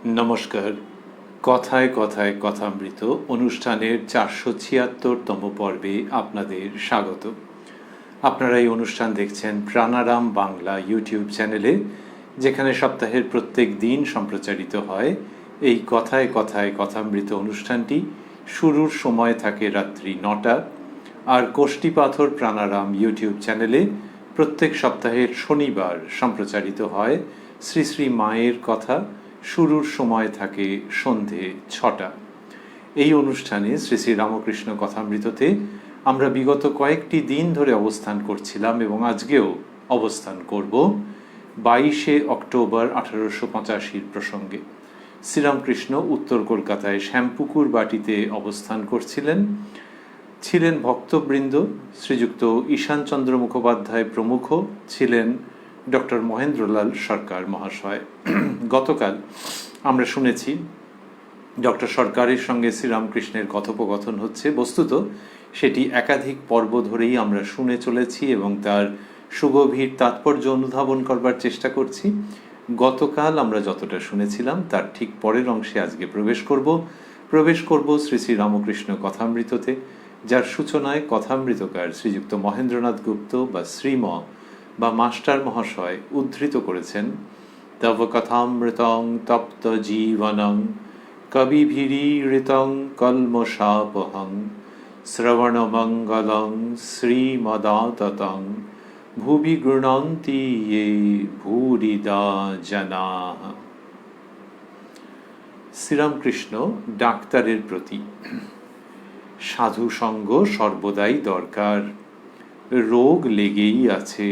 নমস্কার। কথায় কথায় কথামৃত অনুষ্ঠানের 476তম পর্বে আপনাদের স্বাগত। আপনারা এই অনুষ্ঠান দেখছেন প্রাণারাম বাংলা ইউটিউব চ্যানেলে, যেখানে সপ্তাহের প্রত্যেক দিন সম্প্রচারিত হয় এই কথায় কথায় কথামৃত অনুষ্ঠানটি। শুরুর সময় থাকে রাত্রি 9টা, আর কোষ্ঠীপাথর প্রাণারাম ইউটিউব চ্যানেলে প্রত্যেক সপ্তাহের শনিবার সম্প্রচারিত হয় শ্রী শ্রী মায়ের কথা। শুরুর সময় থাকে সন্ধে 6টা। এই অনুষ্ঠানে শ্রী শ্রী রামকৃষ্ণ কথামৃততে আমরা বিগত কয়েকটি দিন ধরে অবস্থান করছিলাম এবং আজকেও অবস্থান করব 22শে অক্টোবর 1885 প্রসঙ্গে। শ্রীরামকৃষ্ণ উত্তর কলকাতায় শ্যামপুকুর বাটিতে অবস্থান করছিলেন। ছিলেন ভক্তবৃন্দ, শ্রীযুক্ত ঈশানচন্দ্র মুখোপাধ্যায় প্রমুখ, ছিলেন ডক্টর মহেন্দ্রলাল সরকার মহাশয়। গতকাল আমরা শুনেছি ডক্টর সরকারের সঙ্গে শ্রীরামকৃষ্ণের কথোপকথন হচ্ছে। বস্তুত সেটি একাধিক পর্ব ধরেই আমরা শুনে চলেছি এবং তার সুগভীর তাৎপর্য অনুধাবন করবার চেষ্টা করছি। গতকাল আমরা যতটা শুনেছিলাম তার ঠিক পরের অংশে আজকে প্রবেশ করব শ্রী শ্রী রামকৃষ্ণ কথামৃততে, যার সূচনায় কথামৃতকার শ্রীযুক্ত মহেন্দ্রনাথ গুপ্ত বা শ্রীম বা মাস্টার মহাশয় উদ্ধৃত করেছেন, তব কথামৃতং তপ্ত জীবনং কবিভিরীড়িতং কল্মষাপহং শ্রবণমঙ্গলং শ্রীমদাততং ভুবি গৃণন্তি ये ভূরিদা জনাঃ। শ্রীরামকৃষ্ণ ডাক্তারের প্রতি। সাধু সঙ্গ সর্বদাই দরকার, রোগ লেগেই আছে,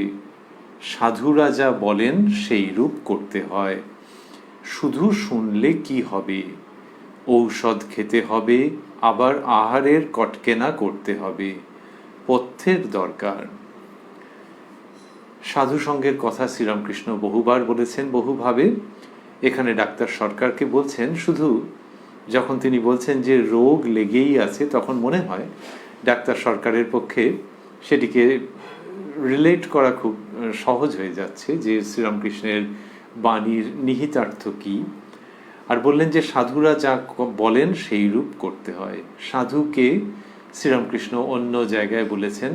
সাধুরা যা বলেন সেই রূপ করতে হয়। শুধু শুনলে কি হবে, ঔষধ খেতে হবে, আবার আহারের কটকেনা করতে হবে, পথ্যের দরকার। সাধু সঙ্গের কথা শ্রীরামকৃষ্ণ বহুবার বলেছেন, বহুভাবে। এখানে ডাক্তার সরকারকে বলছেন। শুধু যখন তিনি বলছেন যে রোগ লেগেই আছে, তখন মনে হয় ডাক্তার সরকারের পক্ষে সেটিকে রিলেট করা খুব সহজ হয়ে যাচ্ছে যে শ্রীরামকৃষ্ণের বাণীর নিহিতার্থ কী। আর বললেন যে সাধুরা যা বলেন সেই রূপ করতে হয়। সাধুকে শ্রীরামকৃষ্ণ অন্য জায়গায় বলেছেন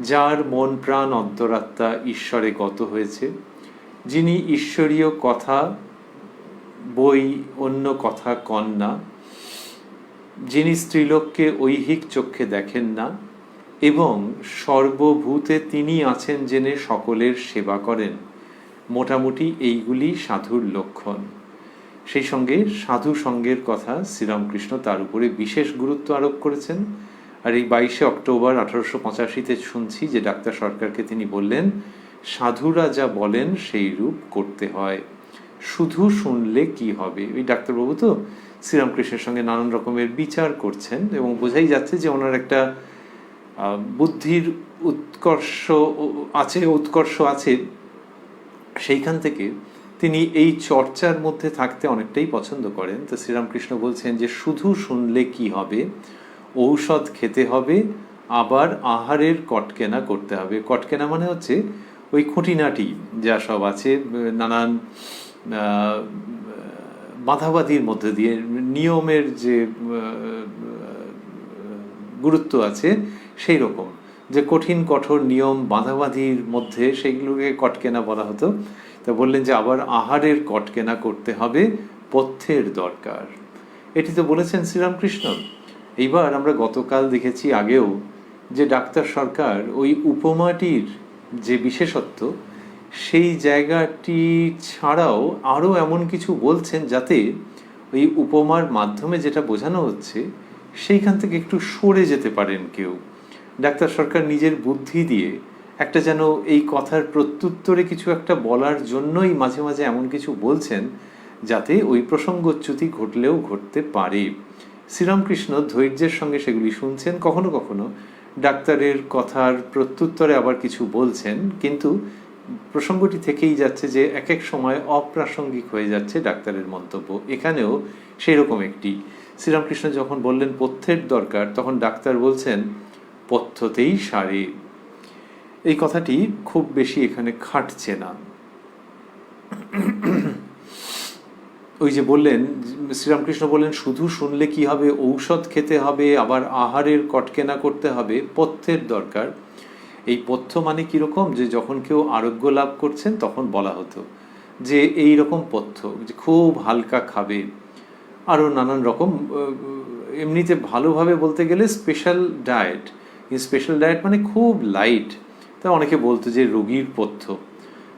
যার মন প্রাণ অন্তরাত্মা ঈশ্বরে গত হয়েছে, যিনি ঈশ্বরীয় কথা বই অন্য কথা কন না, যিনি স্ত্রীলোককে ঐহিক চক্ষে দেখেন না এবং সর্বভূতে তিনি আছেন জেনে সকলের সেবা করেন। মোটামুটি এইগুলি সাধুর লক্ষণ। সেই সঙ্গে সাধু সঙ্গের কথা শ্রীরামকৃষ্ণ তার উপরে বিশেষ গুরুত্ব আরোপ করেছেন। আর এই 22শে অক্টোবর 1885-তে শুনছি যে ডাক্তার সরকারকে তিনি বললেন সাধুরা যা বলেন সেই রূপ করতে হয়, শুধু শুনলে কি হবে। ওই ডাক্তারবাবু তো শ্রীরামকৃষ্ণের সঙ্গে নানান রকমের বিচার করছেন এবং বোঝাই যাচ্ছে যে ওনার একটা বুদ্ধির উৎকর্ষ আছে। সেইখান থেকে তিনি এই চর্চার মধ্যে থাকতে অনেকটাই পছন্দ করেন। তো শ্রীরামকৃষ্ণ বলছেন যে শুধু শুনলে কি হবে, ঔষধ খেতে হবে, আবার আহারের কটকেনা করতে হবে। কটকেনা মানে হচ্ছে ওই খুঁটিনাটি যা সব আছে, নানান বাঁধাবাঁধির মধ্যে দিয়ে নিয়মের যে গুরুত্ব আছে সেই রকম যে কঠিন কঠোর নিয়ম বাঁধাবাঁধির মধ্যে সেইগুলোকে কটকেনা বলা হতো। তা বললেন যে আবার আহারের কটকেনা করতে হবে, পথ্যের দরকার। এটি তো বলেছেন শ্রীরামকৃষ্ণ। এইবার আমরা গতকাল দেখেছি, আগেও, যে ডাক্তার সরকার ওই উপমাটির যে বিশেষত্ব সেই জায়গাটি ছাড়াও আরও এমন কিছু বলছেন যাতে ওই উপমার মাধ্যমে যেটা বোঝানো হচ্ছে সেইখান থেকে একটু সরে যেতে পারেন কেউ। ডাক্তার সরকার নিজের বুদ্ধি দিয়ে একটা যেন এই কথার প্রত্যুত্তরে কিছু একটা বলার জন্যই মাঝে মাঝে এমন কিছু বলছেন যাতে ওই প্রসঙ্গচ্যুতি ঘটলেও ঘটতে পারে। শ্রীরামকৃষ্ণ ধৈর্যের সঙ্গে সেগুলি শুনছেন, কখনো কখনো ডাক্তারের কথার প্রত্যুত্তরে আবার কিছু বলছেন, কিন্তু প্রসঙ্গটি থেকেই যাচ্ছে যে এক এক সময় অপ্রাসঙ্গিক হয়ে যাচ্ছে ডাক্তারের মন্তব্য। এখানেও সেই রকম একটি। শ্রীরামকৃষ্ণ যখন বললেন পথ্যের দরকার, তখন ডাক্তার বলছেন পথ্যতেই সারে। এই কথাটি খুব বেশি এখানে খাটছে না। ওই যে বললেন, শ্রীরামকৃষ্ণ বললেন শুধু শুনলে কি হবে, ঔষধ খেতে হবে, আবার আহারের কটকেনা করতে হবে, পথ্যের দরকার। এই পথ্য মানে কীরকম, যে যখন কেউ আরোগ্য লাভ করছেন তখন বলা হতো যে এই রকম পথ্য, যে খুব হালকা খাবে, আরও নানান রকম, এমনিতে ভালোভাবে বলতে গেলে স্পেশাল ডায়েট। স্পেশাল ডায়েট মানে খুব লাইট। তা অনেকে বলতো যে রোগীর পথ্য।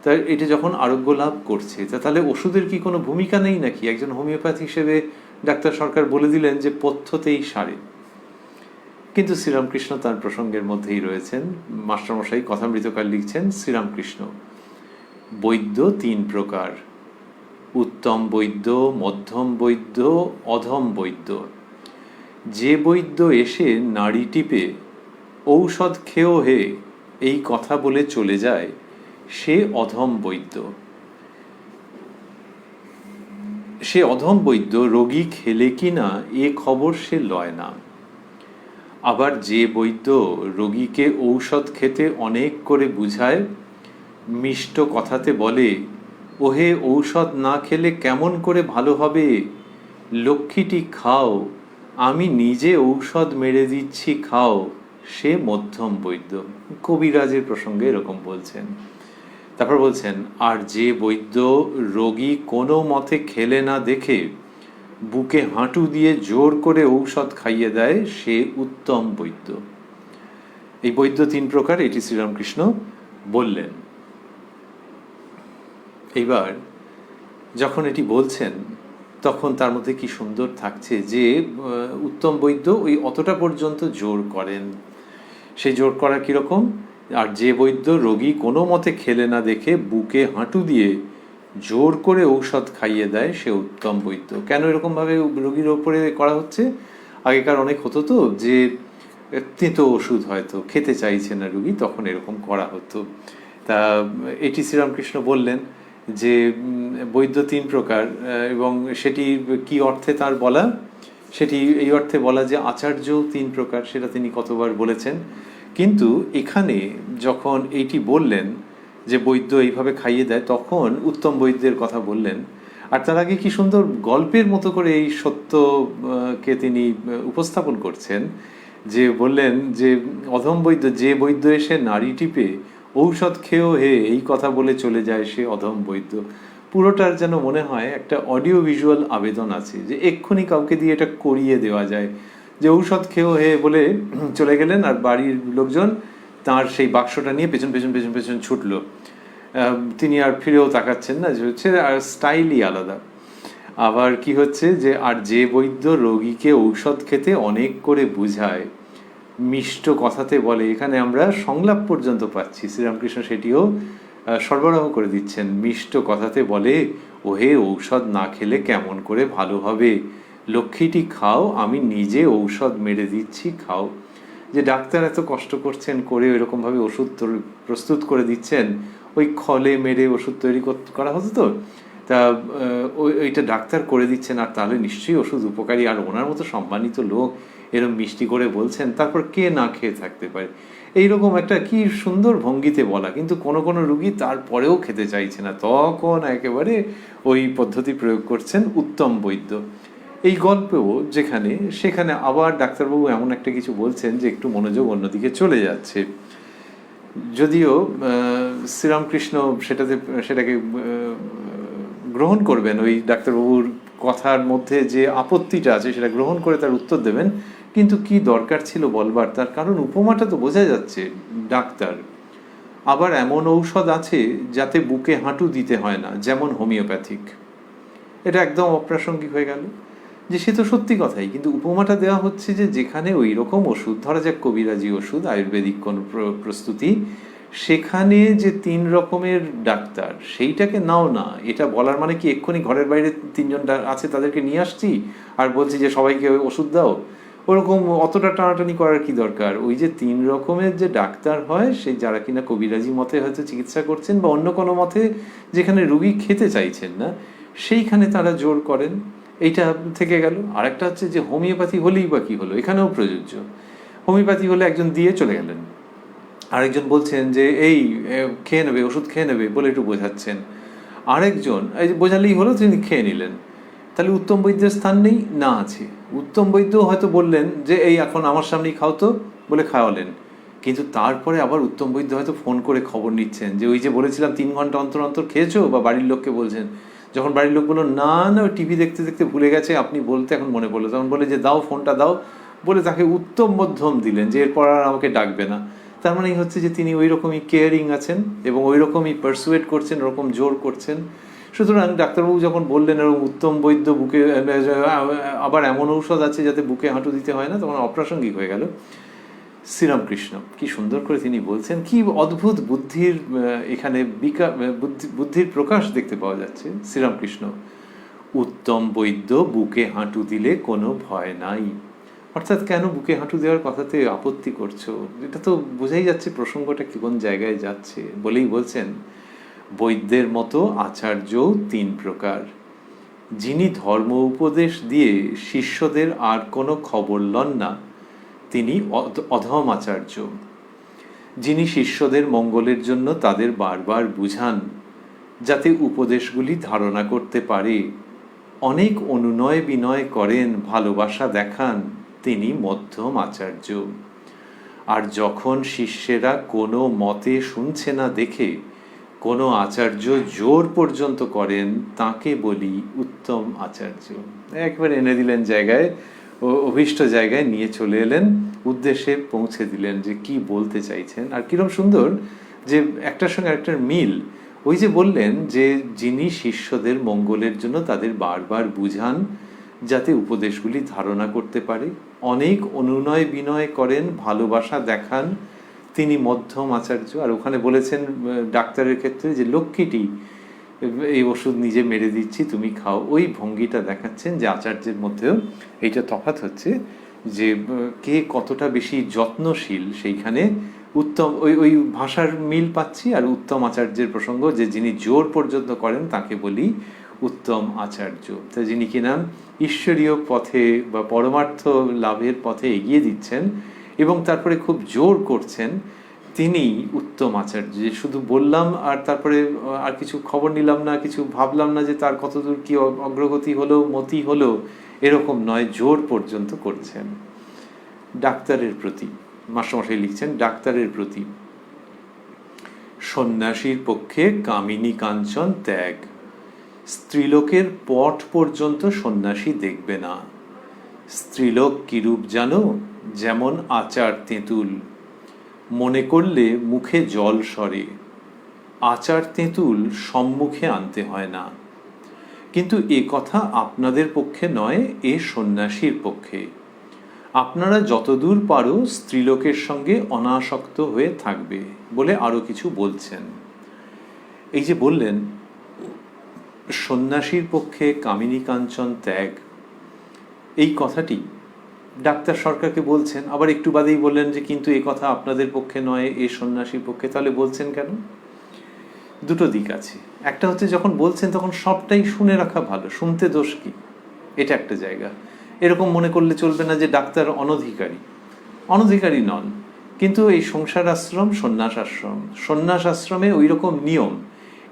তা এটা যখন আরোগ্য লাভ করছে, তা তাহলে ওষুধের কি কোনো ভূমিকা নেই নাকি? একজন হোমিওপ্যাথ হিসেবে ডাক্তার সরকার বলে দিলেন যে পথ্যতেই সারে। কিন্তু শ্রীরামকৃষ্ণ তার প্রসঙ্গের মধ্যেই রয়েছেন। মাস্টারমশাই কথামৃতকার লিখছেন, শ্রীরামকৃষ্ণ বৈদ্য তিন প্রকার: উত্তম বৈদ্য, মধ্যম বৈদ্য, অধম বৈদ্য। যে বৈদ্য এসে নাড়ি টিপে ঔষধ খেয়েও হে এই কথা বলে চলে যায়, সে অধম বৈদ্য। সে অধম বৈদ্য রোগী খেলে কি না এ খবর সে লয় না। আবার যে বৈদ্য রোগীকে ঔষধ খেতে অনেক করে বুঝায়, মিষ্ট কথাতে বলে, ওহে ঔষধ না খেলে কেমন করে ভালো হবে, লক্ষ্মীটি খাও, আমি নিজে ঔষধ মেরে দিচ্ছি খাও, সে মধ্যম বৈদ্য। কবিরাজের প্রসঙ্গে এরকম বলছেন। তারপর বলছেন, আর যে বৈদ্য রোগী কোনো মতে খেলে না দেখে বুকে হাঁটু দিয়ে জোর করে ঔষধ খাইয়ে দেয়, সে উত্তম বৈদ্য। এই বৈদ্য তিন প্রকার, এটি শ্রীরামকৃষ্ণ বললেন। এইবার যখন এটি বলছেন তখন তার মধ্যে কি সুন্দর থাকছে যে উত্তম বৈদ্য ওই অতটা পর্যন্ত জোর করেন। সেই জোর করা কীরকম? আর যে বৈদ্য রোগী কোনো মতে খেলে না দেখে বুকে হাঁটু দিয়ে জোর করে ঔষধ খাইয়ে দেয়, সে উত্তম বৈদ্য। কেন এরকমভাবে রোগীর ওপরে করা হচ্ছে? আগেকার অনেক হতো তো যে তেঁতো ওষুধ হয়তো খেতে চাইছে না রোগী, তখন এরকম করা হতো। তা এটি শ্রীরামকৃষ্ণ বললেন যে বৈদ্য তিন প্রকার, এবং সেটি কি অর্থে তার বলা? সেটি এই অর্থে বলা যে আচার্যও তিন প্রকার, সেটা তিনি কতবার বলেছেন। কিন্তু এখানে যখন এইটি বললেন যে বৈদ্য এইভাবে খাইয়ে দেয়, তখন উত্তম বৈদ্যের কথা বললেন। আর তার আগে কি সুন্দর গল্পের মতো করে এই সত্যকে তিনি উপস্থাপন করছেন, যে বললেন যে অধম বৈদ্য, যে বৈদ্য এসে নাড়ি টিপে ঔষধ খেয়েও হে এই কথা বলে চলে যায়, সে অধম বৈদ্য। পুরোটার যেন মনে হয় একটা অডিও ভিজুয়াল আবেদন আছে, যে এক্ষুনি কাউকে দিয়ে এটা করিয়ে দেওয়া যায়, যে ঔষধ খেয়েও হে বলে চলে গেলেন, আর বাড়ির লোকজন তার সেই বাক্সটা নিয়ে পেছন পেছন পেছন পেছন ছুটলো। তিনি আর ফিরেও তাকাচ্ছেন না, যে হচ্ছে আর স্টাইলই আলাদা। আবার কি হচ্ছে যে আর যে বৈদ্য রোগীকে ঔষধ খেতে অনেক করে বুঝায়, মিষ্ট কথাতে বলে। এখানে আমরা সংলাপ পর্যন্ত পাচ্ছি, শ্রীরামকৃষ্ণ সেটিও সরবরাহ করে দিচ্ছেন। মিষ্ট কথাতে বলে, ওহে ঔষধ না খেলে কেমন করে ভালো হবে, লক্ষ্মীটি খাও, আমি নিজে ঔষধ মেরে দিচ্ছি খাও। যে ডাক্তার এত কষ্ট করছেন করে ওইরকমভাবে ওষুধ প্রস্তুত করে দিচ্ছেন, ওই খলে মেরে ওষুধ তৈরি করা হতো তো, তা ওইটা ডাক্তার করে দিচ্ছেন, আর তাহলে নিশ্চয়ই ওষুধ উপকারী। আর ওনার মতো সম্মানিত লোক এরকম মিষ্টি করে বলছেন, তারপর কে না খেয়ে থাকতে পারে? এইরকম একটা কি সুন্দর ভঙ্গিতে বলা। কিন্তু কোনো কোনো রুগী তারপরেও খেতে চাইছে না, তখন একেবারে ওই পদ্ধতি প্রয়োগ করছেন উত্তম বৈদ্য। এই গল্পেও যেখানে সেখানে আবার ডাক্তারবাবু এমন একটা কিছু বলছেন যে একটু মনোযোগ অন্যদিকে চলে যাচ্ছে। যদিও শ্রীরামকৃষ্ণ সেটাকে গ্রহণ করবেন, ওই ডাক্তারবাবুর কথার মধ্যে যে আপত্তিটা আছে সেটা গ্রহণ করে তার উত্তর দেবেন, কিন্তু কি দরকার ছিল বলবার? তার কারণ উপমাটা তো বোঝা যাচ্ছে, ডাক্তার। আবার এমন ঔষধ আছে যাতে বুকে হাঁটু দিতে হয় না, যেমন হোমিওপ্যাথিক। এটা একদম অপ্রাসঙ্গিক হয়ে গেল, যে সে তো সত্যি কথাই, কিন্তু উপমাটা দেওয়া হচ্ছে যে যেখানে ওই রকম ওষুধ, ধরা যাক কবিরাজি ওষুধ, আয়ুর্বেদিক কোনো প্রস্তুতি, সেখানে যে তিন রকমের ডাক্তার, সেইটাকে নাও না। এটা বলার মানে কি এক্ষুনি ঘরের বাইরে তিনজন আছে তাদেরকে নিয়ে আসছি আর বলছি যে সবাইকে ওষুধ দাও? ওরকম অতটা টানাটানি করার কি দরকার? ওই যে তিন রকমের যে ডাক্তার হয়, সেই যারা কিনা কবিরাজি মতে হয়তো চিকিৎসা করছেন, বা অন্য কোনো মতে যেখানে রুগী খেতে চাইছেন না, সেইখানে তারা জোর করেন। এইটা থেকে গেল। আরেকটা হচ্ছে যে হোমিওপ্যাথি হলেই বা কি হলো, এখানেও প্রযোজ্য। হোমিওপ্যাথি হলে একজন দিয়ে চলে গেলেন, আরেকজন বলছেন যে এই খেয়ে নেবে, ওষুধ খেয়ে নেবে বলে একটু বোঝাচ্ছেন, আরেকজন এই বোঝালেই হলো, তিনি খেয়ে নিলেন। তাহলে উত্তম বৈদ্যের স্থান নেই? না, আছে। উত্তম বৈদ্য হয়তো বললেন যে এই এখন আমার সামনেই খাও তো, বলে খাওয়ালেন, কিন্তু তারপরে আবার উত্তম বৈদ্য হয়তো ফোন করে খবর নিচ্ছেন যে ওই যে বলেছিলাম 3 ঘন্টা অন্তর অন্তর খেয়েছো, বা বাড়ির লোককে বলছেন। যখন বাড়ির লোক বললো না না টিভি দেখতে দেখতে ভুলে গেছে, আপনি বলতে এখন মনে পড়লো, তখন বলে যে দাও ফোনটা দাও, বলে তাকে উত্তম মধ্যম দিলেন যে এরপর আর আমাকে ডাকবে না। তার মানে হচ্ছে যে তিনি ওই রকমই কেয়ারিং আছেন এবং ওই রকমই পারসুয়েট করছেন, ওরকম জোর করছেন। সুতরাং ডাক্তারবাবু যখন বললেন এরকম উত্তম বৈদ্য বুকে আবার এমন ঔষধ আছে যাতে বুকে হাঁটু দিতে হয় না, তখন অপ্রাসঙ্গিক হয়ে গেল। শ্রীরামকৃষ্ণ কি সুন্দর করে তিনি বলছেন, কি অদ্ভুত বুদ্ধির এখানে বুদ্ধির প্রকাশ দেখতে পাওয়া যাচ্ছে। শ্রীরামকৃষ্ণ, উত্তম বৈদ্য বুকে হাঁটু দিলে কোনো ভয় নাই। অর্থাৎ কেন বুকে হাঁটু দেওয়ার কথাতে আপত্তি করছো? এটা তো বোঝাই যাচ্ছে প্রসঙ্গটা কোন জায়গায় যাচ্ছে। বলেই বলছেন, বৈদ্যের মতো আচার্যও 3 প্রকার। যিনি ধর্ম উপদেশ দিয়ে শিষ্যদের আর কোনো খবর লন না, তিনি অধম আচার্য। যিনি শিষ্যদের মঙ্গলের জন্য তাদের বারবার বুঝান যাতে উপদেশগুলি ধারণা করতে পারে, অনেক অনুনয় বিনয় করেন, ভালোবাসা দেখান, তিনি মধ্যম আচার্য। আর যখন শিষ্যেরা কোনো মতে শুনছে না দেখে কোনো আচার্য জোর পর্যন্ত করেন, তাকে বলি উত্তম আচার্য। একবার এনে দিলেন জায়গায়, অভীষ্ট জায়গায় নিয়ে চলে এলেন, উদ্দেশ্যে পৌঁছে দিলেন যে কি বলতে চাইছেন। আর কিরম সুন্দর যে একটার সঙ্গে একটার মিল। ওই যে বললেন যে যিনি শিষ্যদের মঙ্গলের জন্য তাদের বারবার বুঝান যাতে উপদেশগুলি ধারণা করতে পারে, অনেক অনুনয় বিনয় করেন, ভালোবাসা দেখান, তিনি মধ্যম আচার্য। আর ওখানে বলেছেন ডাক্তারের ক্ষেত্রে যে লক্ষ্মীটি এই ওষুধ নিজে মেরে দিচ্ছি তুমি খাও, ওই ভঙ্গিটা দেখাচ্ছেন যে আচার্যের মধ্যেও এইটা তফাৎ হচ্ছে যে কে কতটা বেশি যত্নশীল, সেইখানে উত্তম ওই ভাষার মিল পাচ্ছি। আর উত্তম আচার্যের প্রসঙ্গ যে যিনি জোর পর্যন্ত করেন তাকে বলি উত্তম আচার্য। তা যিনি কিনা ঈশ্বরীয় পথে বা পরমার্থ লাভের পথে এগিয়ে দিচ্ছেন এবং তারপরে খুব জোর করছেন, তিনি উত্তম আচার্য। যে শুধু বললাম আর তারপরে আর কিছু খবর নিলাম না, কিছু ভাবলাম না যে তার কতদূর কি অগ্রগতি হলো, মতি হলো, এরকম নয়, জোর পর্যন্ত করছেন। ডাক্তারের প্রতি মাস্টারমশাই লিখছেন, ডাক্তারের প্রতি সন্ন্যাসীর পক্ষে কামিনী কাঞ্চন ত্যাগ। স্ত্রীলোকের পট পর্যন্ত সন্ন্যাসী দেখবে না। স্ত্রীলোক কিরূপ জানো? যেমন আচার তেঁতুল, মনে করলে মুখে জল সরে। আচার তেঁতুল সম্মুখে আনতে হয় না। কিন্তু এ কথা আপনাদের পক্ষে নয়, এ সন্ন্যাসীর পক্ষে। আপনারা যতদূর পারো স্ত্রীলোকের সঙ্গে অনাসক্ত হয়ে থাকবে, বলে আরো কিছু বলছেন। এই যে বললেন সন্ন্যাসীর পক্ষে কামিনী কাঞ্চন ত্যাগ, এই কথাটি ডাক্তার সরকারকে বলছেন। আবার একটু বাদেই বললেন যে কিন্তু এ কথা আপনাদের পক্ষে নয়, এ সন্ন্যাসীর পক্ষে। তাহলে বলছেন কেন? দুটো দিক আছে। একটা হচ্ছে যখন বলছেন তখন সবটাই শুনে রাখা ভালো, শুনতে দোষ কি, এটা একটা জায়গা। এরকম মনে করলে চলবে না যে ডাক্তার অনধিকারী নন, কিন্তু এই সংসার আশ্রম, সন্ন্যাস আশ্রমে ওই রকম নিয়ম,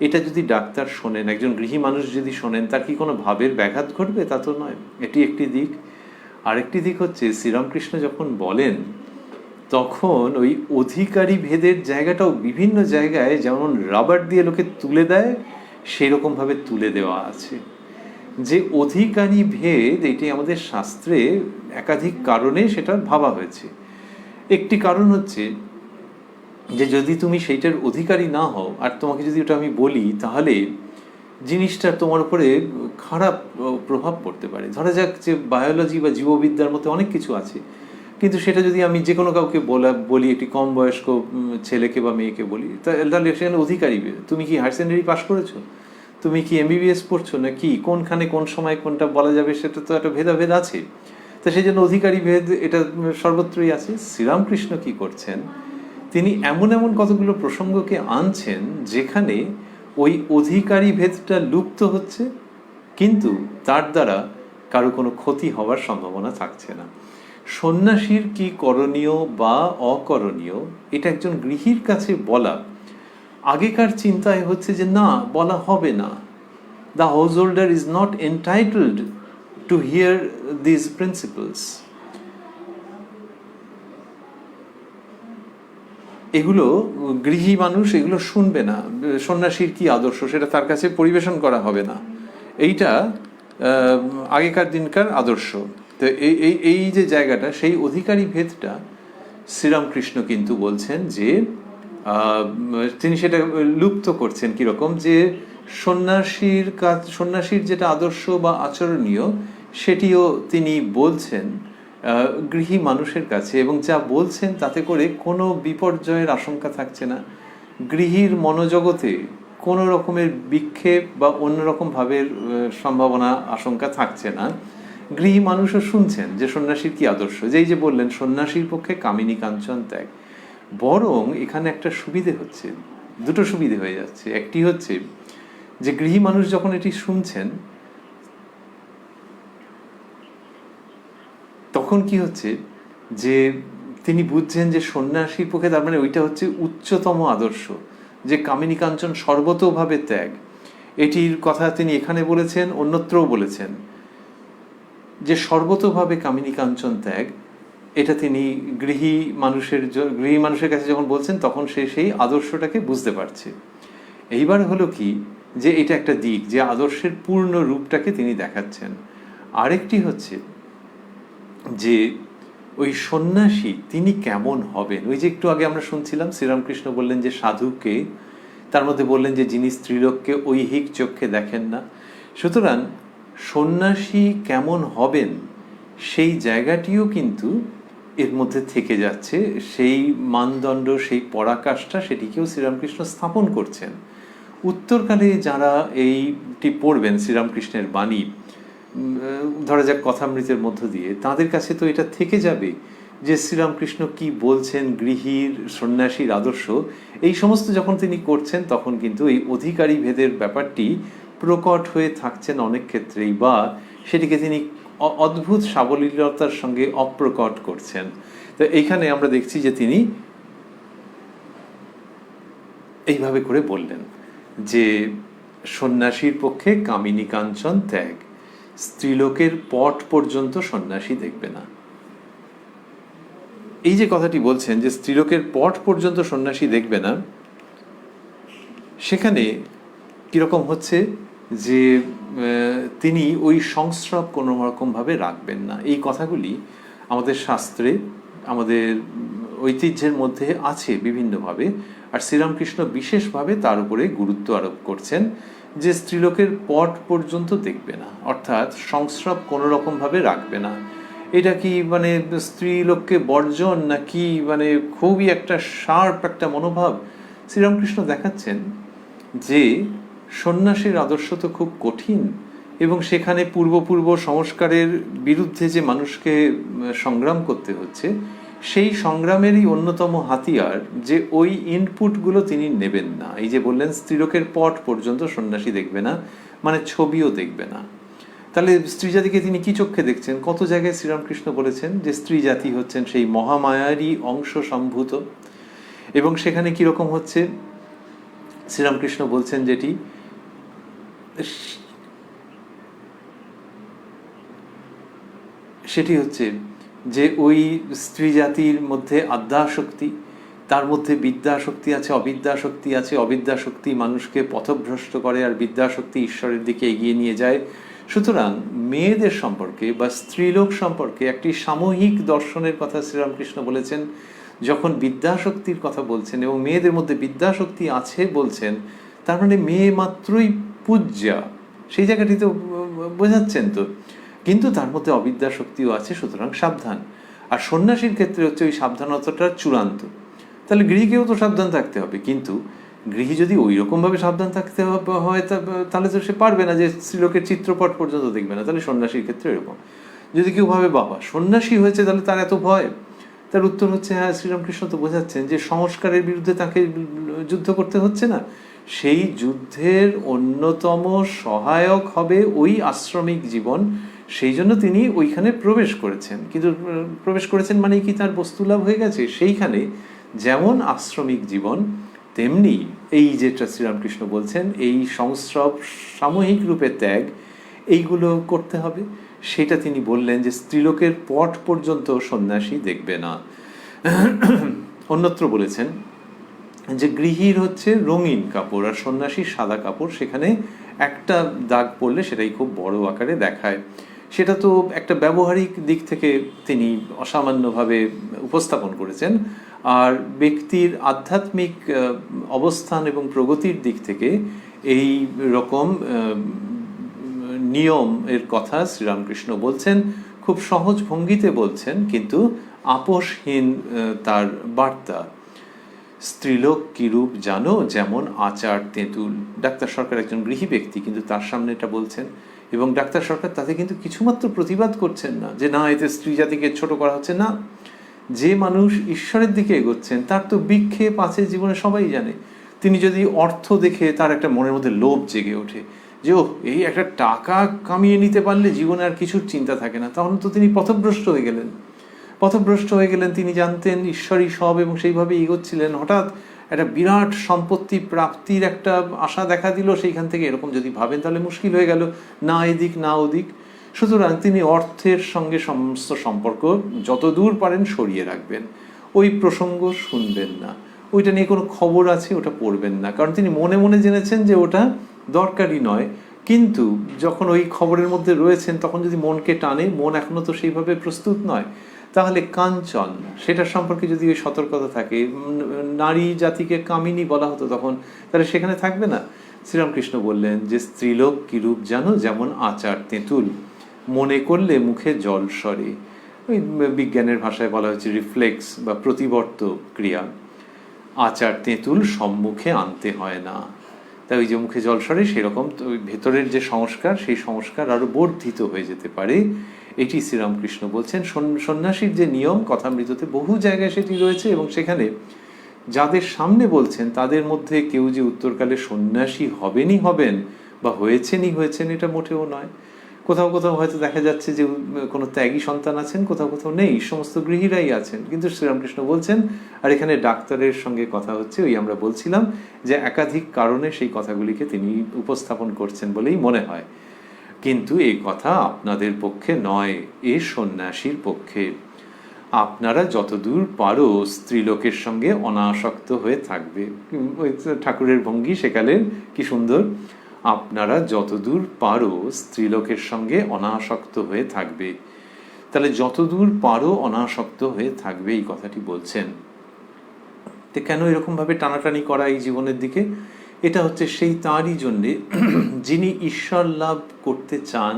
এটা যদি ডাক্তার শোনেন, একজন গৃহী মানুষ যদি শোনেন, তার কি কোনো ভাবের ব্যাঘাত ঘটবে? তা তো নয়। এটি একটি দিক। আরেকটি দিক হচ্ছে শ্রীরামকৃষ্ণ যখন বলেন তখন ওই অধিকারী ভেদের জায়গাটাও বিভিন্ন জায়গায় যেমন রাবার দিয়ে লোকে তুলে দেয়, সেরকম ভাবে তুলে দেওয়া আছে। যে অধিকারী ভেদ, এটি আমাদের শাস্ত্রে একাধিক কারণে সেটা ভাবা হয়েছে। একটি কারণ হচ্ছে যে যদি তুমি সেইটার অধিকারী না হও আর তোমাকে যদি ওটা আমি বলি, তাহলে জিনিসটা তোমার উপরে খারাপ প্রভাব পড়তে পারে। ধরা যাক যে বায়োলজি বা জীববিদ্যার মধ্যে অনেক কিছু আছে, কিন্তু সেটা যদি আমি যে কোনো কাউকে বলি, একটি কম বয়স্ক ছেলেকে বা মেয়েকে বলি, তাহলে সেখানে অধিকারী, তুমি কি হায়ার সেকেন্ডারি পাস করেছো, তুমি কি MBBS পড়ছো, না কি কোনখানে কোন সময় কোনটা বলা যাবে, সেটা তো একটা ভেদাভেদ আছে। তো সেই জন্য অধিকারী ভেদ এটা সর্বত্রই আছে। শ্রীরামকৃষ্ণ কি করছেন, তিনি এমন এমন কতগুলো প্রসঙ্গকে আনছেন যেখানে ওই অধিকারী ভেদটা লুপ্ত হচ্ছে, কিন্তু তার দ্বারা কারো কোনো ক্ষতি হওয়ার সম্ভাবনা থাকছে না। সন্ন্যাসীর কি করণীয় বা অকরণীয়, এটা একজন গৃহীর কাছে বলা আগেকার চিন্তায় হচ্ছে যে না, বলা হবে না, The householder is not entitled to hear these principles. এগুলো গৃহী মানুষ এগুলো শুনবে না। সন্ন্যাসীর কি আদর্শ সেটা তার কাছে পরিবেশন করা হবে না। এইটা আগেকার দিনকার আদর্শ। তো এই যে জায়গাটা, সেই অধিকারী ভেদটা শ্রীরামকৃষ্ণ কিন্তু বলছেন যে তিনি সেটা লুপ্ত করছেন। কীরকম? যে সন্ন্যাসীর যেটা আদর্শ বা আচরণীয় সেটিও তিনি বলছেন গৃহী মানুষের কাছে, এবং যা বলছেন তাতে করে কোনো বিপর্যয়ের আশঙ্কা থাকছে না। গৃহীর মনোজগতে কোনো রকমের বিক্ষেপ বা অন্যরকম ভাবের সম্ভাবনা আশঙ্কা থাকছে না। গৃহী মানুষও শুনছেন যে সন্ন্যাসীর কি আদর্শ, যেই যে বললেন সন্ন্যাসীর পক্ষে কামিনী কাঞ্চন ত্যাগ। বরং এখানে একটা সুবিধে হচ্ছে, দুটো সুবিধে হয়ে যাচ্ছে। একটি হচ্ছে যে গৃহী মানুষ যখন এটি শুনছেন তখন কি হচ্ছে যে তিনি বুঝছেন যে সন্ন্যাসীর পক্ষে, তার মানে ওইটা হচ্ছে উচ্চতম আদর্শ, যে কামিনী কাঞ্চন সর্বতোভাবে ত্যাগ। এটির কথা তিনি এখানে বলেছেন, অন্যত্রও বলেছেন যে সর্বতোভাবে কামিনী কাঞ্চন ত্যাগ। এটা তিনি গৃহী মানুষের কাছে যখন বলছেন তখন সে সেই আদর্শটাকে বুঝতে পারছে। এইবার হলো কি যে এটা একটা দিক, যে আদর্শের পূর্ণ রূপটাকে তিনি দেখাচ্ছেন। আরেকটি হচ্ছে যে ওই সন্ন্যাসী তিনি কেমন হবেন। ওই যে একটু আগে আমরা শুনছিলাম শ্রীরামকৃষ্ণ বললেন যে সাধুকে, তার মধ্যে বললেন যে যিনি স্ত্রীলোককে ঐহিক চক্ষে দেখেন না। সুতরাং সন্ন্যাসী কেমন হবেন সেই জায়গাটিও কিন্তু এর মধ্যে থেকে যাচ্ছে। সেই মানদণ্ড, সেই পরাকাষ্ঠা, সেটিকেও শ্রীরামকৃষ্ণ স্থাপন করছেন। উত্তরকালে যারা এইটি পড়বেন শ্রীরামকৃষ্ণের বাণী, ধরা যাক কথামৃতের মধ্য দিয়ে, তাদের কাছে তো এটা থেকে যাবে যে শ্রীরামকৃষ্ণ কি বলছেন, গৃহীর সন্ন্যাসীর আদর্শ। এই সমস্ত যখন তিনি করছেন তখন কিন্তু এই অধিকারী ভেদের ব্যাপারটি প্রকট হয়ে থাকছেন অনেক ক্ষেত্রেই, বা সেটিকে তিনি অদ্ভুত সাবলীলতার সঙ্গে অপ্রকট করছেন। তো এইখানে আমরা দেখছি যে তিনি এইভাবে করে বললেন যে সন্ন্যাসীর পক্ষে কামিনী কাঞ্চন ত্যাগ, স্ত্রীলোকের পট পর্যন্ত সন্ন্যাসী দেখবে না। এই যে কথাটি বলছেন যে স্ত্রীলোকের পট পর্যন্ত সন্ন্যাসী দেখবে না, সেখানে কিরকম হচ্ছে যে তিনি ওই সংস্রব কোনো রকমভাবে রাখবেন না। এই কথাগুলি আমাদের শাস্ত্রে, আমাদের ঐতিহ্যের মধ্যে আছে বিভিন্নভাবে, আর শ্রীরামকৃষ্ণ বিশেষভাবে তার উপরে গুরুত্ব আরোপ করছেন যে স্ত্রীলোকের পট পর্যন্ত দেখবে না, অর্থাৎ সংস্রব কোনো রকমভাবে রাখবে না। এটা কি মানে স্ত্রীলোককে বর্জন, নাকি মানে খুবই একটা শার্প একটা মনোভাব? শ্রীরামকৃষ্ণ দেখাচ্ছেন যে সন্ন্যাসীর আদর্শ তো খুব কঠিন, এবং সেখানে পূর্ব সংস্কারের বিরুদ্ধে যে মানুষকে সংগ্রাম করতে হচ্ছে, সেই সংগ্রামেরই অন্যতম হাতিয়ার যে ওই ইনপুটগুলো তিনি নেবেন না। এই যে বললেন স্ত্রীলোকের পট পর্যন্ত সন্ন্যাসী দেখবে না, মানে ছবিও দেখবে না। তাহলে স্ত্রী জাতিকে তিনি কি চক্ষে দেখছেন? কত জায়গায় শ্রীরামকৃষ্ণ বলেছেন যে স্ত্রী জাতি হচ্ছেন সেই মহামায়ারই অংশ সম্ভূত, এবং সেখানে কিরকম হচ্ছে শ্রীরামকৃষ্ণ বলছেন যেটি সেটি হচ্ছে যে ওই স্ত্রী জাতির মধ্যে আদ্যাশক্তি, তার মধ্যে বিদ্যাশক্তি আছে, অবিদ্যাশক্তি আছে। অবিদ্যাশক্তি মানুষকে পথভ্রষ্ট করে, আর বিদ্যাশক্তি ঈশ্বরের দিকে এগিয়ে নিয়ে যায়। সুতরাং মেয়েদের সম্পর্কে বা স্ত্রীলোক সম্পর্কে একটি সামূহিক দর্শনের কথা শ্রীরামকৃষ্ণ বলেছেন। যখন বিদ্যাশক্তির কথা বলছেন এবং মেয়েদের মধ্যে বিদ্যাশক্তি আছে বলছেন, তার মানে মেয়ে মাত্রই পূজ্যা, সেই জায়গাটি তো বোঝাচ্ছেন তো। কিন্তু তার মধ্যে অবিদ্যাশক্তিও আছে, সুতরাং সাবধান। আর সন্ন্যাসীর ক্ষেত্রে হচ্ছে ওই সাবধানতাটা চূড়ান্ত। তাহলে গৃহীকেও তো সাবধান থাকতে হবে, কিন্তু গৃহী যদি ওই রকমভাবে সাবধান থাকতে হয় তাহলে তো সে পারবে না যে স্ত্রীলোকের চিত্রপট পর্যন্ত দেখবে না। তাহলে সন্ন্যাসীর ক্ষেত্রে এরকম। যদি কেউ ভাবে বাবা সন্ন্যাসী হয়েছে তাহলে তার এত ভয়, তার উত্তর হচ্ছে হ্যাঁ, শ্রীরামকৃষ্ণ তো বোঝাচ্ছেন যে সংস্কারের বিরুদ্ধে তাকে যুদ্ধ করতে হচ্ছে না। সেই যুদ্ধের অন্যতম সহায়ক হবে ওই আশ্রমিক জীবন। সেই জন্য তিনি ওইখানে প্রবেশ করেছেন। কিন্তু প্রবেশ করেছেন মানে কি তার বস্তুলাভ হয়ে গেছে? সেইখানে যেমন আশ্রমিক জীবন, তেমনি এই যেটা শ্রীরামকৃষ্ণ বলছেন, এই সংস্রব সামূহিক রূপে ত্যাগ, এইগুলো করতে হবে। সেটা তিনি বললেন যে স্ত্রীলোকের পট পর্যন্ত সন্ন্যাসী দেখবে না। অন্যত্র বলেছেন যে গৃহীর হচ্ছে রঙিন কাপড় আর সন্ন্যাসীর সাদা কাপড়, সেখানে একটা দাগ পড়লে সেটাই খুব বড় আকারে দেখায়। সেটা তো একটা ব্যবহারিক দিক থেকে তিনি অসামান্যভাবে উপস্থাপন করেছেন। আর ব্যক্তির আধ্যাত্মিক অবস্থান এবং প্রগতির দিক থেকে এই রকম নিয়ম এর কথা শ্রীরামকৃষ্ণ বলছেন, খুব সহজ ভঙ্গিতে বলছেন, কিন্তু আপোষহীন তার বার্তা। স্ত্রীলোক কিরূপ জানো, যেমন আচার তেঁতুল। ডাক্তার সরকার একজন গৃহী ব্যক্তি, কিন্তু তার সামনে এটা বলছেন, এবং ডাক্তার সরকার তাতে কিন্তু কিছুমাত্র প্রতিবাদ করছেন না যে না, এতে স্ত্রী জাতিকে ছোট করা হচ্ছে না। যে মানুষ ঈশ্বরের দিকে এগোচ্ছেন তার তো বিক্ষেপ আছে জীবনে, সবাই জানে। তিনি যদি অর্থ দেখে তার একটা মনের মধ্যে লোভ জেগে ওঠে যে ও এই একটা টাকা কামিয়ে নিতে পারলে জীবনে আর কিছুর চিন্তা থাকে না, তখন তো তিনি পথভ্রষ্ট হয়ে গেলেন। তিনি জানতেন ঈশ্বরই সব এবং সেইভাবে এগোচ্ছিলেন। হঠাৎ একটা বিরাট সম্পত্তি প্রাপ্তির একটা আশা দেখা দিল, সেইখান থেকে এরকম যদি ভাবেন তাহলে মুশকিল হয়ে গেল, না এদিক না ওদিক। সুতরাং তিনি অর্থের সঙ্গে সমস্ত সম্পর্ক যত দূর পারেন সরিয়ে রাখবেন, ওই প্রসঙ্গ শুনবেন না, ওইটা নিয়ে কোনো খবর আছে ওটা পড়বেন না, কারণ তিনি মনে মনে জেনেছেন যে ওটা দরকারি নয়। কিন্তু যখন ওই খবরের মধ্যে রয়েছেন তখন যদি মনকে টানে, মন এখনো তো সেইভাবে প্রস্তুত নয়, তাহলে কাঞ্চন সেটার সম্পর্কে যদি ওই সতর্কতা থাকে, নারী জাতিকে কামিনী বলা হতো তখন, তাহলে সেখানে থাকবে না। শ্রীরামকৃষ্ণ বললেন যে স্ত্রীলোক কিরূপ জানো, যেমন আচার তেঁতুল, মনে করলে মুখে জল সরে। ওই বিজ্ঞানের ভাষায় বলা হচ্ছে রিফ্লেক্স বা প্রতিবর্ত ক্রিয়া। আচার তেঁতুল সম্মুখে আনতে হয় না। তাই ওই যে মুখে জল সরে, সেরকম ওই ভেতরের যে সংস্কার, সেই সংস্কার আরো বর্ধিত হয়ে যেতে পারে। এটি শ্রীরামকৃষ্ণ বলছেন। সন্ন্যাসীর যে নিয়ম কথামৃততে বহু জায়গায় সেটি রয়েছে, এবং সেখানে যাদের সামনে বলছেন তাদের মধ্যে কেউ যে উত্তরকালে সন্ন্যাসী হবেন বা হয়েছেন এটা মোটেও নয়। কোথাও কোথাও হয়তো দেখা যাচ্ছে যে কোনো ত্যাগী সন্তান আছেন, কোথাও কোথাও নেই, সমস্ত গৃহীরাই আছেন। কিন্তু শ্রীরামকৃষ্ণ বলছেন, আর এখানে ডাক্তারের সঙ্গে কথা হচ্ছে, ওই আমরা বলছিলাম যে একাধিক কারণে সেই কথাগুলিকে তিনি উপস্থাপন করছেন বলেই মনে হয়। কিন্তু এই কথা আপনাদের পক্ষে নয়, এ সন্ন্যাসীর পক্ষে। আপনারা যতদূর পারো স্ত্রীলোকের সঙ্গে অনাসক্ত হয়ে থাকবে। ওই ঠাকুরের ভঙ্গি সেকালের কি সুন্দর, আপনারা যতদূর পারো স্ত্রীলোকের সঙ্গে অনাসক্ত হয়ে থাকবে। তাহলে যতদূর পারো অনাসক্ত হয়ে থাকবে, এই কথাটি বলছেন। তো কেন এরকম ভাবে টানাটানি করা এই জীবনের দিকে? এটা হচ্ছে সেই তাঁরই জন্যে যিনি ঈশ্বর লাভ করতে চান,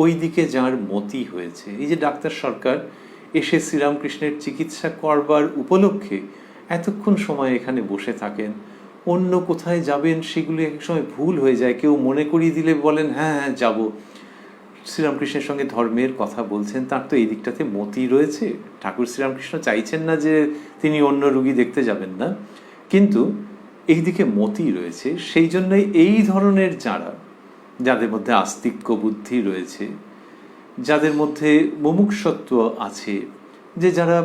ওই দিকে যার মতি হয়েছে। এই যে ডাক্তার সরকার এসে শ্রীরামকৃষ্ণের চিকিৎসা করবার উপলক্ষে এতক্ষণ সময় এখানে বসে থাকেন, অন্য কোথায় যাবেন সেগুলি এক সময় ভুল হয়ে যায়, কেউ মনে করিয়ে দিলে বলেন হ্যাঁ হ্যাঁ যাব। শ্রীরামকৃষ্ণের সঙ্গে ধর্মের কথা বলছেন, তার তো এই দিকটাতে মতি রয়েছে। ঠাকুর শ্রীরামকৃষ্ণ চাইছেন না যে তিনি অন্য রুগী দেখতে যাবেন না, কিন্তু এই দিকে মতি রয়েছে। সেই জন্যই এই ধরনের যাদের মধ্যে আস্তিক্য বুদ্ধি রয়েছে, যাদের মধ্যে মুমুক্ষুত্ব আছে, যে যারা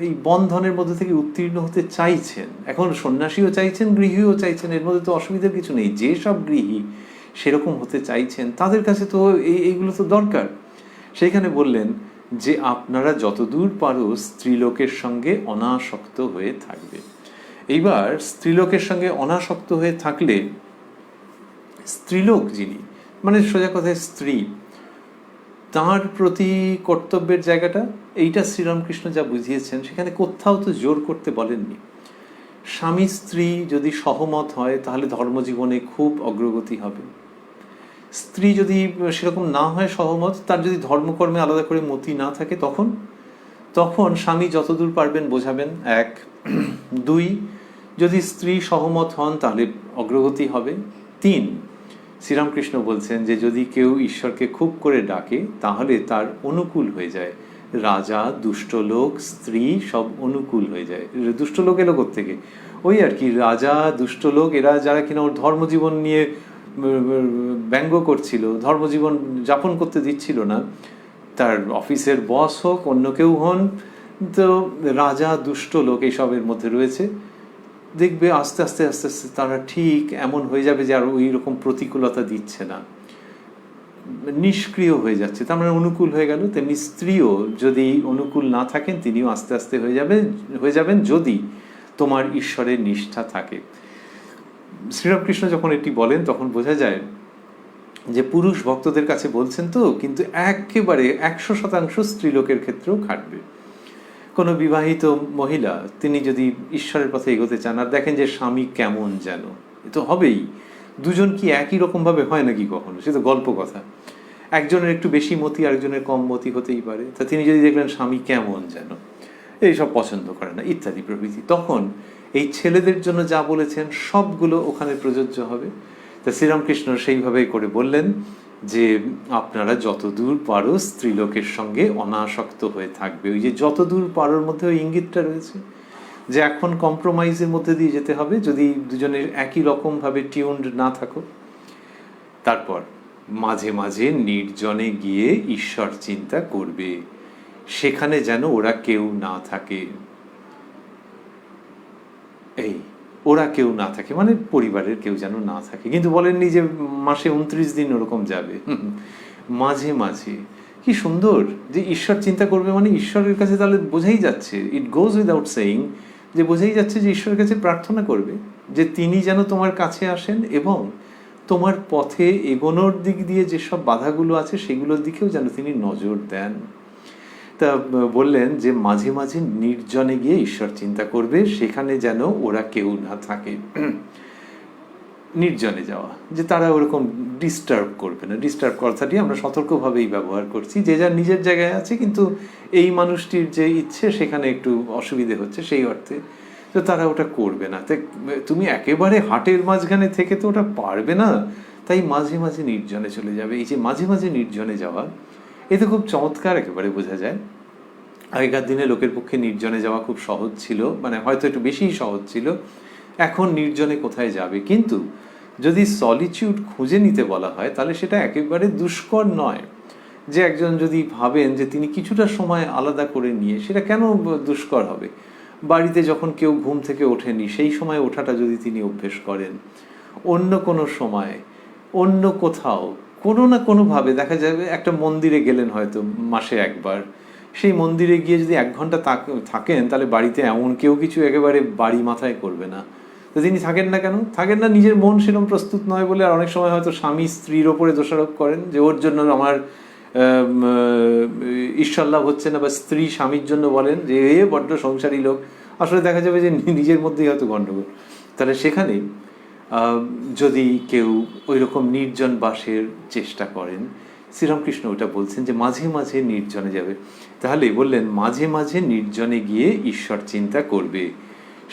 এই বন্ধনের মধ্যে থেকে উত্তীর্ণ হতে চাইছেন, এখন সন্ন্যাসীও চাইছেন, গৃহীও চাইছেন, এর মধ্যে তো অসুবিধার কিছু নেই। যে সব গৃহী সেরকম হতে চাইছেন তাদের কাছে তো এইগুলো তো দরকার। সেইখানে বললেন যে আপনারা যতদূর পারো স্ত্রীলোকের সঙ্গে অনাসক্ত হয়ে থাকবে। এইবার স্ত্রীলোকের সঙ্গে অনাসক্ত হয়ে থাকলে স্ত্রীলোক যিনি, মানে সোজা কথায় স্ত্রী, তাঁর প্রতি কর্তব্যের জায়গাটা, এইটা শ্রীরামকৃষ্ণ যা বুঝিয়েছেন সেখানে কোথাও তো জোর করতে বলেননি। স্বামী স্ত্রী যদি সহমত হয় তাহলে ধর্মজীবনে খুব অগ্রগতি হবে। স্ত্রী যদি সেরকম না হয় সহমত, তার যদি ধর্মকর্মে আলাদা করে মতি না থাকে, তখন স্বামী যতদূর পারবেন বোঝাবেন, 1। 2, যদি স্ত্রী সহমত হন তাহলে অগ্রগতি হবে। 3, শ্রীরামকৃষ্ণ বলছেন যে যদি কেউ ঈশ্বরকে খুব করে ডাকে তাহলে তার অনুকূল হয়ে যায়। রাজা, দুষ্ট লোক, স্ত্রী সব অনুকূল হয়ে যায়। দুষ্ট লোক এলো কোত্থেকে? ওই আর কি, রাজা, দুষ্ট লোক, এরা যারা কিনা ওর ধর্মজীবন নিয়ে ব্যঙ্গ করছিল, ধর্মজীবন যাপন করতে দিচ্ছিল না, তার অফিসের বস হোক অন্য কেউ হন, তো রাজা, দুষ্ট লোক এইসবের মধ্যে রয়েছে। দেখবে আস্তে আস্তে আস্তে আস্তে তারা ঠিক এমন হয়ে যাবে যে আর ওই রকম প্রতিকূলতা দিচ্ছে না, নিষ্ক্রিয় হয়ে যাচ্ছে, তার মানে অনুকূল হয়ে গেল। তেমনি স্ত্রীও যদি অনুকূল না থাকেন, তিনিও আস্তে আস্তে হয়ে যাবেন যদি তোমার ঈশ্বরের নিষ্ঠা থাকে। শ্রীরামকৃষ্ণ যখন এটি বলেন তখন বোঝা যায় যে পুরুষ ভক্তদের কাছে বলছেন তো, কিন্তু একেবারে 100% স্ত্রীলোকের ক্ষেত্রেও খাটবে। কোনো বিবাহিত মহিলা তিনি যদি ঈশ্বরের পথে এগোতে চান আর দেখেন যে স্বামী কেমন যেন, এ তো হবেই। দুজন কি একই রকমভাবে হয় নাকি কখনো? সে তো গল্প কথা। একজনের একটু বেশি মতি, আরেকজনের কম মতি হতেই পারে। তা তিনি যদি দেখলেন স্বামী কেমন যেন, এইসব পছন্দ করে না ইত্যাদি প্রভৃতি, তখন এই ছেলেদের জন্য যা বলেছেন সবগুলো ওখানে প্রযোজ্য হবে। তা শ্রীরামকৃষ্ণ সেইভাবেই করে বললেন যে আপনারা যতদূর পারো স্ত্রীলোকের সঙ্গে অনাসক্ত হয়ে থাকবে। ওই যে যতদূর পারোর মধ্যে ওই ইঙ্গিতটা রয়েছে যে এখন কম্প্রোমাইজের মধ্যে দিয়ে যেতে হবে যদি দুজনের একই রকমভাবে টিউনড না থাকো। তারপর মাঝে মাঝে নির্জনে গিয়ে ঈশ্বর চিন্তা করবে, সেখানে যেন ওরা কেউ না থাকে। এই ওরা কেউ না থাকে মানে পরিবারের কেউ যেন না থাকে, কিন্তু বলেননি যে মাসে 29 দিন ওরকম যাবে। মাঝে মাঝে, কি সুন্দর যে ঈশ্বর চিন্তা করবে, মানে ঈশ্বরের কাছে তাহলে বোঝাই যাচ্ছে, ইট গোজ উইদাউট সেইং, যে বোঝাই যাচ্ছে যে ঈশ্বরের কাছে প্রার্থনা করবে যে তিনি যেন তোমার কাছে আসেন এবং তোমার পথে এগোনোর দিক দিয়ে যেসব বাধাগুলো আছে সেগুলোর দিকেও যেন তিনি নজর দেন। তা বললেন যে মাঝে মাঝে নির্জনে গিয়ে ঈশ্বর চিন্তা করবে, সেখানে যেন ওরা কেউ না থাকে। নির্জনে যাওয়া, যে তারা ওরকম ডিস্টার্ব করবে না। ডিস্টার্ব কথাটি আমরা সতর্কভাবেই ব্যবহার করছি, যে যার নিজের জায়গায় আছে কিন্তু এই মানুষটির যে ইচ্ছে সেখানে একটু অসুবিধে হচ্ছে সেই অর্থে, তো তারা ওটা করবে না। তাই তুমি একেবারে হাটের মাঝখানে থেকে তো ওটা পারবে না, তাই মাঝে মাঝে নির্জনে চলে যাবে। এই যে মাঝে মাঝে নির্জনে যাওয়া, এতে খুব চমৎকার একেবারে বোঝা যায়। আগেকার দিনে লোকের পক্ষে নির্জনে যাওয়া খুব সহজ ছিল, মানে হয়তো একটু বেশিই সহজ ছিল। এখন নির্জনে কোথায় যাবে, কিন্তু যদি সলিটিউড খুঁজে নিতে বলা হয় তাহলে সেটা একেবারে দুষ্কর নয়। যে একজন যদি ভাবেন যে তিনি কিছুটা সময় আলাদা করে নিয়ে, সেটা কেন দুষ্কর হবে? বাড়িতে যখন কেউ ঘুম থেকে ওঠেনি সেই সময় ওঠাটা যদি তিনি অভ্যেস করেন, অন্য কোনো সময় অন্য কোথাও কোনো না কোনোভাবে, দেখা যাবে একটা মন্দিরে গেলেন হয়তো মাসে একবার, সেই মন্দিরে গিয়ে যদি 1 ঘন্টা থাকেন তাহলে বাড়িতে এমন কেউ কিছু একেবারে বাড়ি মাথায় করবে না। তো তিনি থাকেন না কেন? থাকেন না নিজের মন সেরকম প্রস্তুত নয় বলে। আর অনেক সময় হয়তো স্বামী স্ত্রীর ওপরে দোষারোপ করেন যে ওর জন্য আমার ঈশ্বর লাভ হচ্ছে না, বা স্ত্রী স্বামীর জন্য বলেন যে এ বড্ড সংসারী লোক। আসলে দেখা যাবে যে নিজের মধ্যেই হয়তো গণ্ডগোল। তাহলে সেখানে যদি কেউ ওই রকম নির্জন বাসের চেষ্টা করেন, শ্রীরামকৃষ্ণ ওটা বলছেন যে মাঝে মাঝে নির্জনে যাবে। তাহলে বললেন মাঝে মাঝে নির্জনে গিয়ে ঈশ্বর চিন্তা করবে,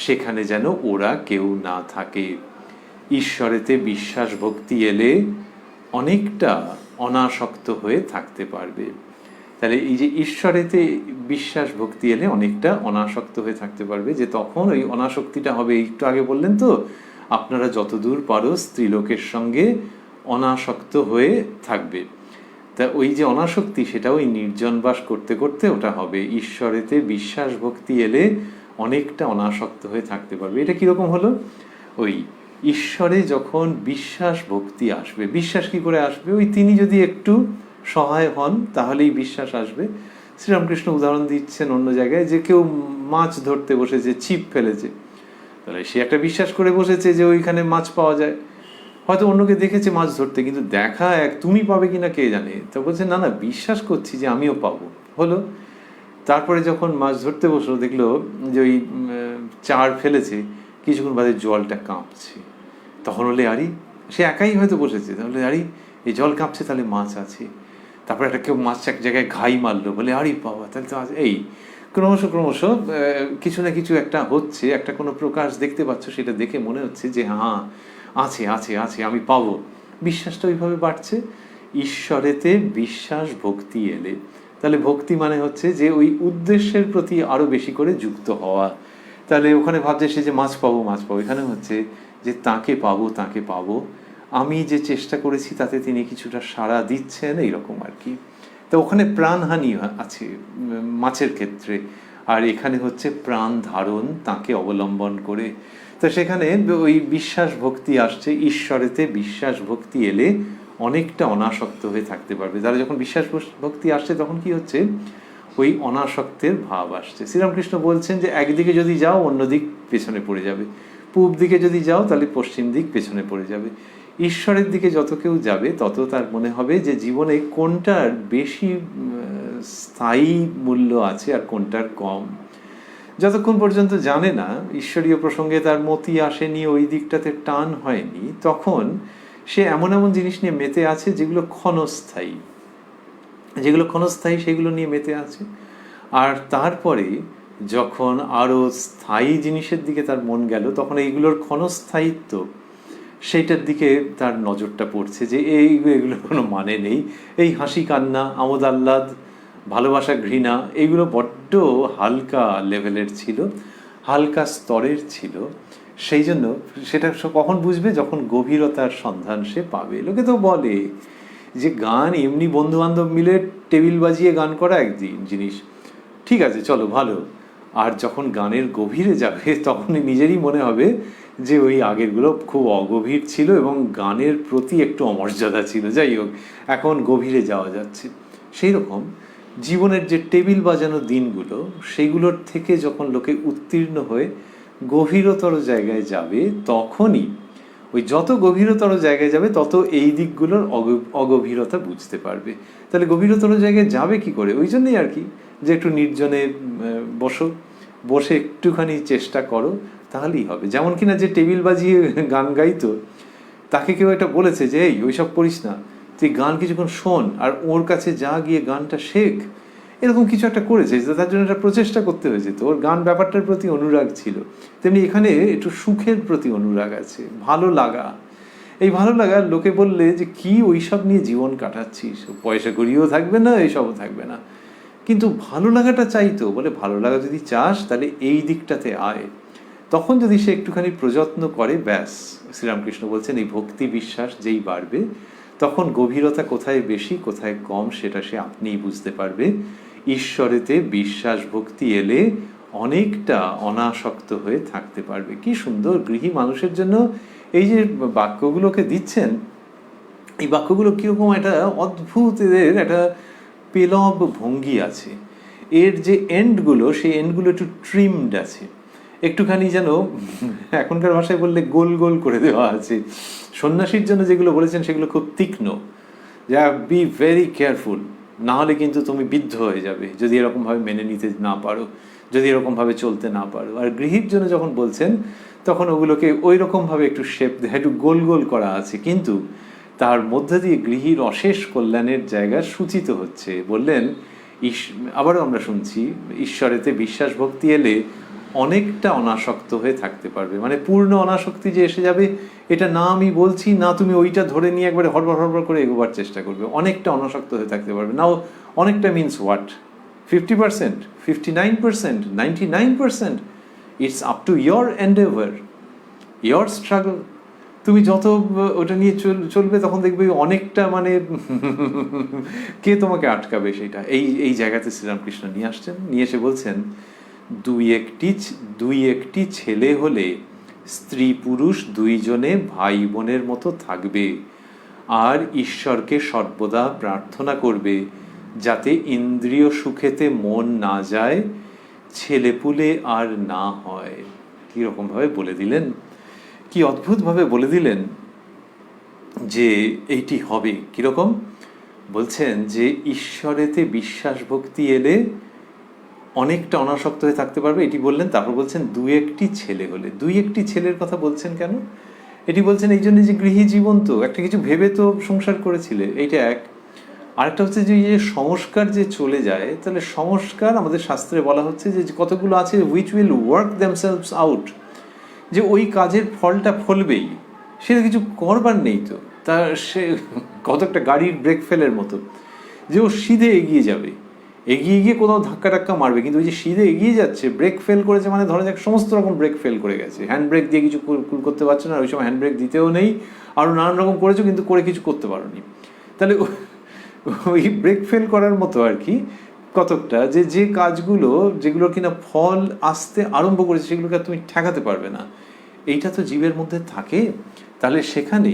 সেখানে যেন ওরা কেউ না থাকে। ঈশ্বরেতে বিশ্বাস ভক্তি এলে অনেকটা অনাসক্ত হয়ে থাকতে পারবে। তাহলে এই যে ঈশ্বরেতে বিশ্বাস ভক্তি এলে অনেকটা অনাসক্ত হয়ে থাকতে পারবে, যে তখন ওই অনাসক্তিটা হবে একটু আগে বললেন তো, আপনারা যতদূর পারো স্ত্রীলোকের সঙ্গে অনাসক্ত হয়ে থাকবে। তা ওই যে অনাসক্তি, সেটা ওই নির্জন বাস করতে করতে ওটা হবে। ঈশ্বরেতে বিশ্বাস ভক্তি এলে অনেকটা অনাসক্ত হয়ে থাকতে পারবে। এটা কীরকম হলো? ওই ঈশ্বরে যখন বিশ্বাস ভক্তি আসবে, বিশ্বাস কি করে আসবে? ওই তিনি যদি একটু সহায় হন তাহলেই বিশ্বাস আসবে। শ্রীরামকৃষ্ণ উদাহরণ দিচ্ছেন অন্য জায়গায়, যে কেউ মাছ ধরতে বসেছে, ছিপ ফেলেছে, তাহলে সে একটা বিশ্বাস করে বসেছে যে ওইখানে মাছ পাওয়া যায়। হয়তো অন্যকে দেখেছে মাছ ধরতে, কিন্তু দেখা এক, তুমি পাবে কিনা কে জানে। তো বলছে না না, বিশ্বাস করছি যে আমিও পাবো। হলো। তারপরে যখন মাছ ধরতে বসলো, দেখলো যে ওই চার ফেলেছে, কিছুক্ষণ বাদে জলটা কাঁপছে। তখন হলে আরে, সে একাই হয়তো বসেছে, তাহলে আরে এই জল কাঁপছে, তাহলে মাছ আছে। তারপরে একটা কেউ মাছ এক জায়গায় ঘাই মারলো, বলে আরে বাবা, তাহলে তো এই ক্রমশ ক্রমশ কিছু না কিছু একটা হচ্ছে, একটা কোনো প্রকাশ দেখতে পাচ্ছ, সেটা দেখে মনে হচ্ছে যে হ্যাঁ আছে আছে আছে, আমি পাবো। বিশ্বাসটা ওইভাবে বাড়ছে। ঈশ্বরেতে বিশ্বাস ভক্তি এলে, তাহলে ভক্তি মানে হচ্ছে যে ওই উদ্দেশ্যের প্রতি আরো বেশি করে যুক্ত হওয়া। তাহলে ওখানে ভাবছে সে যে মাছ পাবো মাছ পাবো, এখানে হচ্ছে যে তাকে পাবো তাকে পাবো, আমি যে চেষ্টা করেছি তাতে তিনি কিছুটা সাড়া দিচ্ছেন, এইরকম আর কি। তো ওখানে প্রাণহানি আছে মাছের ক্ষেত্রে, আর এখানে হচ্ছে প্রাণ ধারণ তাকে অবলম্বন করে। তো সেখানে ওই বিশ্বাস ভক্তি আসছে, ঈশ্বরেতে বিশ্বাস ভক্তি এলে অনেকটা অনাসক্ত হয়ে থাকতে পারবে। তারা যখন বিশ্বাস ভক্তি আসছে তখন কি হচ্ছে, ওই অনাসক্তের ভাব আসছে। শ্রীরামকৃষ্ণ বলছেন যে একদিকে যদি যাও অন্য দিক পেছনে পড়ে যাবে, পূব দিকে যদি যাও তাহলে পশ্চিম দিক পেছনে পড়ে যাবে। ঈশ্বরের দিকে যত কেউ যাবে তত তার মনে হবে যে জীবনে কোনটার বেশি স্থায়ী মূল্য আছে আর কোনটার কম। যতক্ষণ পর্যন্ত জানে না, ঈশ্বরীয় প্রসঙ্গে তার মতি আসেনি, ওই দিকটাতে টান হয়নি, তখন সে এমন এমন জিনিস নিয়ে মেতে আছে যেগুলো ক্ষণস্থায়ী, সেগুলো নিয়ে মেতে আছে। আর তারপরে যখন আরও স্থায়ী জিনিসের দিকে তার মন গেল, তখন এইগুলোর ক্ষণস্থায়িত্ব সেইটার দিকে তার নজরটা পড়ছে, যে এগুলোর কোনো মানে নেই। এই হাসি কান্না, আমোদ আহ্লাদ, ভালোবাসা ঘৃণা, এইগুলো বড্ড হালকা লেভেলের ছিল, হালকা স্তরের ছিল। সেই জন্য সেটা কখন বুঝবে, যখন গভীরতার সন্ধান সে পাবে। লোকে তো বলে যে গান এমনি বন্ধু বান্ধব মিলে টেবিল বাজিয়ে গান করা একদিন জিনিস, ঠিক আছে চলো ভালো, আর যখন গানের গভীরে যাবে তখনই নিজেরই মনে হবে যে ওই আগেরগুলো খুব অগভীর ছিল এবং গানের প্রতি একটু অমর্যাদা ছিল। যাই হোক, এখন গভীরে যাওয়া যাচ্ছে। সেই রকম জীবনের যে টেবিল বাজানো দিনগুলো, সেইগুলোর থেকে যখন লোকে উত্তীর্ণ হয়ে গভীরতর জায়গায় যাবে, তখনই ওই যত গভীরতর জায়গায় যাবে তত এই দিকগুলোর অগভীরতা বুঝতে পারবে। তাহলে গভীরতর জায়গায় যাবে কি করে? ওই জন্যই আর কি, যে একটু নির্জনে বসে একটুখানি চেষ্টা করো, তাহলেই হবে। যেমন কিনা যে টেবিল বাজিয়ে গান গাইতো, তাকে কেউ একটা বলেছে যে এই ওইসব করিস না, তুই গান কিছুক্ষণ শোন আর ওর কাছে যা গিয়ে গানটা শেখ, এরকম কিছু একটা করেছে, তার জন্য একটা প্রচেষ্টা করতে হয়েছে। তো ওর গান ব্যাপারটার প্রতি অনুরাগ ছিল। তেমনি এখানে একটু সুখের প্রতি অনুরাগ আছে, ভালো লাগা। এই ভালো লাগা, লোকে বললে যে কি ওইসব নিয়ে জীবন কাটাচ্ছিস, পয়সা করিও থাকবে না, এইসবও থাকবে না, কিন্তু ভালো লাগাটা চাইতো। বলে ভালো লাগা যদি চাস তাহলে এই দিকটাতে আয়। তখন যদি সে একটুখানি প্রযত্ন করে, ব্যাস, শ্রীরামকৃষ্ণ বলছেন এই ভক্তি বিশ্বাস যেই বাড়বে, তখন গভীরতা কোথায় বেশি কোথায় কম সেটা সে আপনিই বুঝতে পারবে। ঈশ্বরেতে বিশ্বাস ভক্তি এলে অনেকটা অনাসক্ত হয়ে থাকতে পারবে। কি সুন্দর গৃহী মানুষের জন্য এই যে বাক্যগুলোকে দিচ্ছেন, এই বাক্যগুলো কীরকম একটা অদ্ভুত, এদের একটা পেলব ভঙ্গি আছে। এর যে এন্ডগুলো, সেই এন্ডগুলো একটু ট্রিমড আছে, একটুখানি যেন এখনকার ভাষায় বললে গোল গোল করে দেওয়া আছে। সন্ন্যাসীর জন্য যেগুলো বলেছেন সেগুলো খুব তীক্ষ্ণ, যা বি ভেরি কেয়ারফুল, না হলে কিন্তু তুমি বিদ্ধ হয়ে যাবে যদি এরকমভাবে মেনে নিতে না পারো, যদি এরকমভাবে চলতে না পারো। আর গৃহীর জন্য যখন বলছেন তখন ওগুলোকে ওই রকমভাবে একটু শেপ দেয়, একটু গোল গোল করা আছে, কিন্তু তার মধ্যে দিয়ে গৃহীর অশেষ কল্যাণের জায়গা সূচিত হচ্ছে। বললেন আবারও আমরা শুনছি, ঈশ্বরেতে বিশ্বাস ভক্তি এলে অনেকটা অনাসক্ত হয়ে থাকতে পারবে। মানে পূর্ণ অনাসক্তি যে এসে যাবে এটা না আমি বলছি, না তুমি ওইটা ধরে নিয়ে একবারে হড়বড় হড়বড় করে এগোবার চেষ্টা করবে, অনেকটা অনাসক্ত হয়ে থাকতে পারবে। নাও অনেকটা means what? 50%, 59%, 99%? It's up to your Endeavour, your struggle. তুমি যত ওটা নিয়ে চলবে তখন দেখবে অনেকটা, মানে কে তোমাকে আটকাবে সেটা। এই জায়গাতে শ্রীরামকৃষ্ণ নিয়ে এসে বলছেন, দুই একটি ছেলে হলে স্ত্রী পুরুষ দুইজনে ভাই বোনের মতো থাকবে, আর ঈশ্বরকে সর্বদা প্রার্থনা করবে যাতে ইন্দ্রিয় সুখেতে মন না যায়, ছেলেপুলে আর না হয়। কীরকমভাবে বলে দিলেন, কি অদ্ভুতভাবে বলে দিলেন যে এইটি হবে। কীরকম বলছেন, যে ঈশ্বরেতে বিশ্বাস ভক্তি এলে অনেকটা অনাসক্ত হয়ে থাকতে পারবে, এটি বললেন। তারপর বলছেন দু একটি ছেলে হলে। দুই একটি ছেলের কথা বলছেন কেন? এটি বলছেন এই জন্য যে গৃহী জীবন তো একটা কিছু ভেবে তো সংসার করেছিলে, এইটা এক। আরেকটা হচ্ছে যে সংস্কার যে চলে যায়, তাহলে সংস্কার আমাদের শাস্ত্রে বলা হচ্ছে যে কতগুলো আছে, which will work themselves out, যে ওই কাজের ফলটা ফলবেই, সেটা কিছু করবার নেই। তো তা সে কত একটা গাড়ির ব্রেক ফেলের মতো, যে ও সিধে এগিয়ে যাবে, এগিয়ে গিয়ে কোথাও ধাক্কা টাক্কা মারবে, কিন্তু ওই যে সিধে এগিয়ে যাচ্ছে, ব্রেক ফেল করেছে, মানে ধরা যাক সমস্ত রকম ব্রেক ফেল করে গেছে, হ্যান্ড ব্রেক দিয়ে কিছু করতে পারছো না, ওই সময় হ্যান্ড ব্রেক দিতেও নেই, আরও নানান রকম করেছো কিন্তু করে কিছু করতে পারোনি। তাহলে ওই ব্রেক ফেল করার মতো আর কি কতকটা, যেগুলো কিনা ফল আসতে আরম্ভ করেছে সেগুলোকে তুমি ঠেকাতে পারবে না। এইটা তো জীবের মধ্যে থাকে। তাহলে সেখানে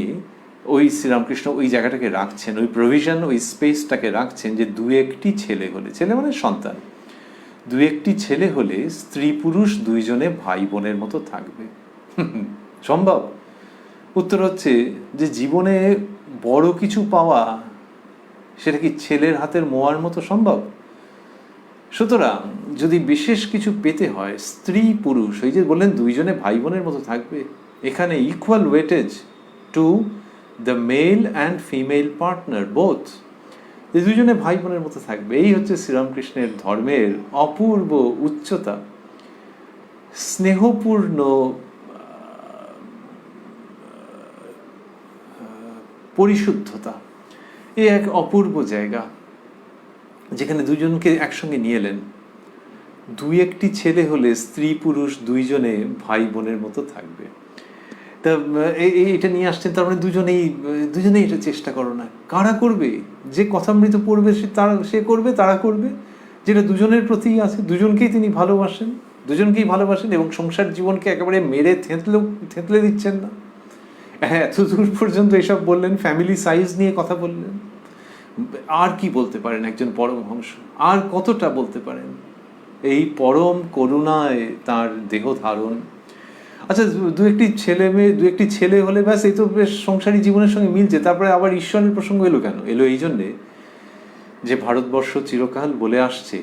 ওই শ্রীরামকৃষ্ণ ওই জায়গাটাকে রাখছেন, ওই প্রভিশন, ওই স্পেসটাকে রাখছেন যে দু একটি ছেলে হলে, ছেলে মানে সন্তান, দু একটি ছেলে হলে স্ত্রী পুরুষ দুইজনে ভাই বোনের মতো থাকবে। সম্ভব? উত্তর হচ্ছে যে জীবনে বড় কিছু পাওয়া সেটা কি ছেলের হাতের মোয়ার মতো সম্ভব? সুতরাং যদি বিশেষ কিছু পেতে হয়, স্ত্রী পুরুষ, ওই যে বললেন দুইজনে ভাই বোনের মতো থাকবে, এখানে equal weightage to the male and female partner both, যে দুজনে ভাই বোনের মতো থাকবে। এই হচ্ছে শ্রীরামকৃষ্ণের ধর্মের অপূর্ব উচ্চতা, স্নেহপূর্ণ পরিশুদ্ধতা। এই এক অপূর্ব জায়গা যেখানে দুজনকে একসঙ্গে নিয়ে এলেন। দুই একটি ছেলে হলে স্ত্রী পুরুষ দুইজনে ভাই বোনের মতো থাকবে। তা এটা নিয়ে আসছেন, তার মানে দুজনেই এটা চেষ্টা করো না। কারা করবে? যে কথামৃত পড়বে সে করবে, তারা করবে যেটা দুজনের প্রতিই আছে। দুজনকেই তিনি ভালোবাসেন এবং সংসার জীবনকে একেবারে মেরে থেঁতলে দিচ্ছেন না। হ্যাঁ, এতদূর পর্যন্ত এসব বললেন, ফ্যামিলি সাইজ নিয়ে কথা বললেন। আর কি বলতে পারেন একজন পরমহংস? আর কতটা বলতে পারেন? এই পরম করুণায় তার দেহ ধারণ। আচ্ছা, দু একটি ছেলে হলে ব্যাস, এই তো বেশ সংসারী জীবনের সঙ্গে মিলছে। তারপরে আবার ঈশ্বরের প্রসঙ্গ এলো কেন? এলো এই জন্যে যে ভারতবর্ষ চিরকাল বলে আসছে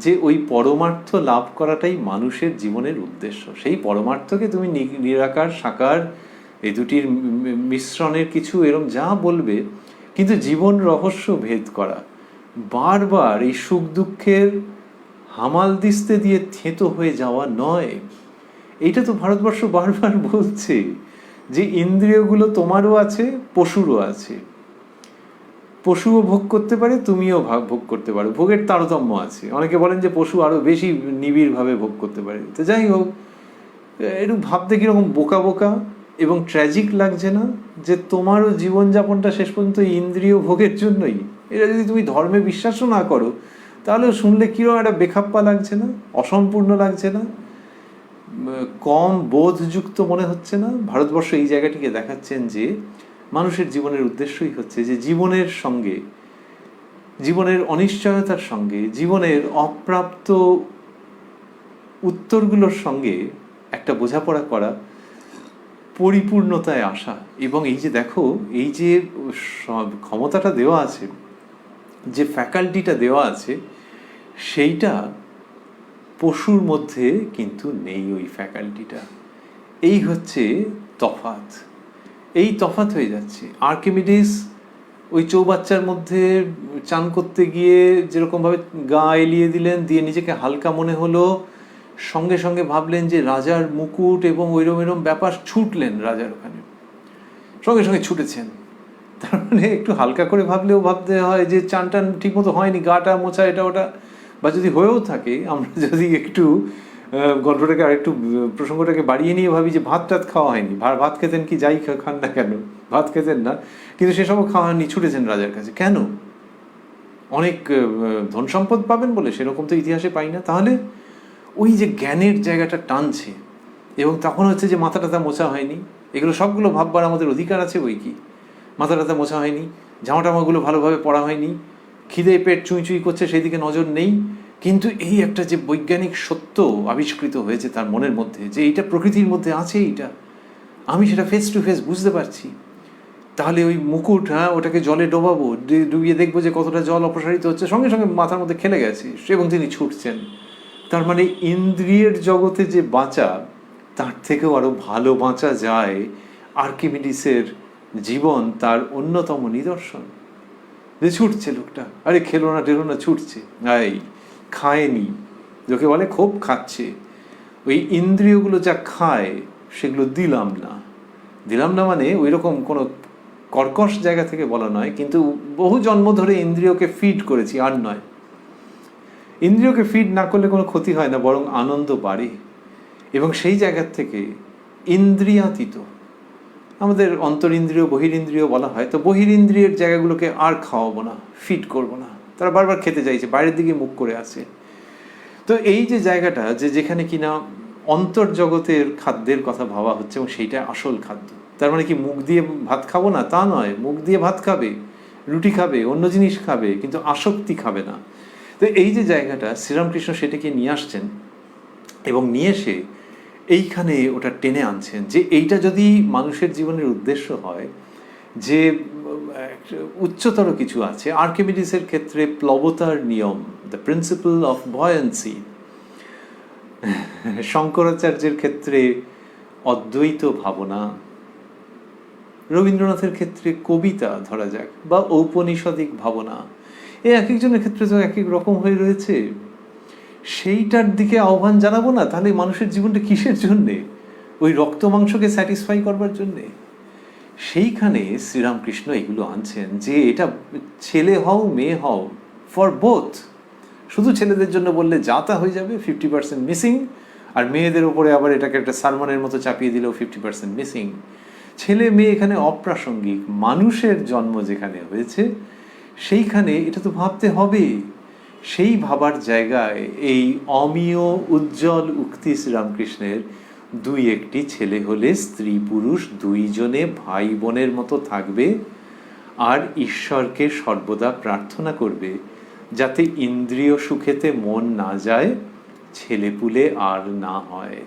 যে ওই পরমার্থ লাভ করাটাই মানুষের জীবনের উদ্দেশ্য। সেই পরমার্থকে তুমি নিরাকার সাকার এই দুটির মিশ্রণের কিছু এরম যা বলবে, কিন্তু জীবন রহস্য ভেদ করা, বারবার এই সুখ দুঃখের হামাল দিস্তে দিয়ে থেঁতো হয়ে যাওয়া নয়। এইটা তো ভারতবর্ষ বারবার বলছে যে ইন্দ্রিয়গুলো তোমারও আছে, পশুরও আছে। পশুও ভোগ করতে পারে, তুমিও ভোগ করতে পারো। ভোগের তারতম্য আছে। অনেকে বলেন যে পশু আরো বেশি নিবিড়ভাবে ভোগ করতে পারে। তো যাই হোক, একটু ভাবতে কিরকম বোকা বোকা এবং ট্র্যাজিক লাগছে না যে তোমারও জীবনযাপনটা শেষ পর্যন্ত ইন্দ্রিয় ভোগের জন্যই? এটা যদি তুমি ধর্মে বিশ্বাসও না করো, তাহলে শুনলে কিরকম একটা বেখাপ্পা লাগছে না? অসম্পূর্ণ লাগছে না? কম বোধযুক্ত মনে হচ্ছে না? ভারতবর্ষ এই জায়গাটিকে দেখাচ্ছেন যে মানুষের জীবনের উদ্দেশ্যই হচ্ছে যে জীবনের সঙ্গে, জীবনের অনিশ্চয়তার সঙ্গে, জীবনের অপ্রাপ্ত উত্তরগুলোর সঙ্গে একটা বোঝাপড়া করা, পরিপূর্ণতায় আসা। এবং এই যে দেখো, এই যে ক্ষমতাটা দেওয়া আছে, যে ফ্যাকাল্টিটা দেওয়া আছে, সেইটা পশুর মধ্যে কিন্তু নেই। ওই ফ্যাকাল্টিটা, এই হচ্ছে তফাৎ। এই তফাৎ হয়ে যাচ্ছে। আর্কিমিডিস ওই চৌবাচ্চার মধ্যে চান করতে গিয়ে যেরকমভাবে গা এলিয়ে দিলেন, দিয়ে নিজেকে হালকা মনে হলো, সঙ্গে সঙ্গে ভাবলেন যে রাজার মুকুট এবং ওইরম ব্যাপার, ছুটলেন রাজার ওখানে, সঙ্গে সঙ্গে ছুটেছেন। তার মানে একটু হালকা করে ভাবলেও ভাবতে হয় যে চান টান ঠিক মতো হয়নি, গাটা মোছা এটা ওটা, বা যদি হয়েও থাকে, আমরা যদি একটু গল্পটাকে আরেকটু প্রসঙ্গটাকে বাড়িয়ে নিয়ে ভাবি যে ভাত টাত খাওয়া হয়নি। ভাত খেতেন কি যাই খান না কেন, ভাত খেতেন না, কিন্তু সেসবও খাওয়া হয়নি, ছুটেছেন রাজার কাছে। কেন? অনেক ধন সম্পদ পাবেন বলে? সেরকম তো ইতিহাসে পাই না। তাহলে ওই যে জ্ঞানের জায়গাটা টানছে, এবং তখন হচ্ছে যে মাথা টাথা মোছা হয়নি। এগুলো সবগুলো ভাববার আমাদের অধিকার আছে বই কি। মাথা টাথা মোছা হয়নি, জামা টামাগুলো ভালোভাবে পরা হয়নি, খিদে পেট চুঁই চুঁই করছে, সেই দিকে নজর নেই, কিন্তু এই একটা যে বৈজ্ঞানিক সত্য আবিষ্কৃত হয়েছে তার মনের মধ্যে, যে এইটা প্রকৃতির মধ্যে আছে, এইটা আমি সেটা ফেস টু ফেস বুঝতে পারছি। তাহলে ওই মুকুট, ওটাকে জলে ডোবাবো, ডুবিয়ে দেখবো যে কতটা জল অপসারিত হচ্ছে, সঙ্গে সঙ্গে মাথার মধ্যে খেলে গেছে, এবং তিনি ছুটছেন। তার মানে ইন্দ্রিয়ের জগতে যে বাঁচা, তার থেকেও আরো ভালো বাঁচা যায়। আর্কিমিডিসের জীবন তার অন্যতম নিদর্শন। যে ছুটছে লোকটা, আরে খেলো না টেলো না, ছুটছে। এই খায়নি, লোকে বলে খুব খাচ্ছে। ওই ইন্দ্রিয়গুলো যা খায় সেগুলো দিলাম না মানে ওই রকম কোনো কর্কশ জায়গা থেকে বলা নয়, কিন্তু বহু জন্ম ধরে ইন্দ্রিয়কে ফিড করেছি, আর নয়। ইন্দ্রিয়কে ফিড না করলে কোনো ক্ষতি হয় না, বরং আনন্দ বাড়ে। এবং সেই জায়গার থেকে ইন্দ্রিয়াতীত, আমাদের অন্তরিন্দ্রিয় বহিরিন্দ্রিয় বলা হয়, তো বহিরিন্দ্রিয়ের জায়গাগুলোকে আর খাওয়াবো না, ফিড করবো না। তারা বারবার খেতে চাইছে, বাইরের দিকে মুখ করে আছে। তো এই যে জায়গাটা, যেখানে কিনা অন্তর্জগতের খাদ্যের কথা ভাবা হচ্ছে এবং সেইটা আসল খাদ্য। তার মানে কি মুখ দিয়ে ভাত খাবো না তা নয়, মুখ দিয়ে ভাত খাবে, রুটি খাবে, অন্য জিনিস খাবে, কিন্তু আসক্তি খাবে না। তো এই যে জায়গাটা শ্রীরামকৃষ্ণ সেটাকে নিয়ে আসছেন এবং নিয়ে এসে এইখানে ওটা টেনে আনছেন যে এইটা যদি মানুষের জীবনের উদ্দেশ্য হয়, যে উচ্চতর কিছু আছে। আর্কিমিডিসের ক্ষেত্রে প্লবতার নিয়ম, দ্য প্রিন্সিপল অফ বয়ান্সি, শঙ্করাচার্যের ক্ষেত্রে অদ্বৈত ভাবনা, রবীন্দ্রনাথের ক্ষেত্রে কবিতা ধরা যাক, বা ঔপনিষদিক ভাবনা, এক একজনের ক্ষেত্রে তো এক এক রকম হয়ে রয়েছে। সেইটার দিকে আহ্বান জানাবো না, তাহলে মানুষের জীবনটা কিসের জন্যে? ওই রক্ত মাংসকে স্যাটিসফাই করবার জন্যে? সেইখানে শ্রীরামকৃষ্ণ এগুলো আনছেন যে এটা ছেলে হও মেয়ে হও, ফর বোথ। শুধু ছেলেদের জন্য বললে যা তা হয়ে যাবে, 50% মিসিং, আর মেয়েদের উপরে আবার এটাকে একটা সারমনের মতো চাপিয়ে দিলেও 50% মিসিং। ছেলে মেয়ে এখানে অপ্রাসঙ্গিক, মানুষের জন্ম যেখানে হয়েছে সেইখানে এটা তো ভাবতে হবে। সেই ভাবার জায়গায় এই অমীয় উজ্জ্বল উক্তি শ্রীরামকৃষ্ণের, দুই একটি ছেলে হলে স্ত্রী পুরুষ দুইজনে ভাই বোনের মতো থাকবে, আর ঈশ্বরকে সর্বদা প্রার্থনা করবে যাতে ইন্দ্রিয় সুখেতে মন না যায়, ছেলেপুলে আর না হয়।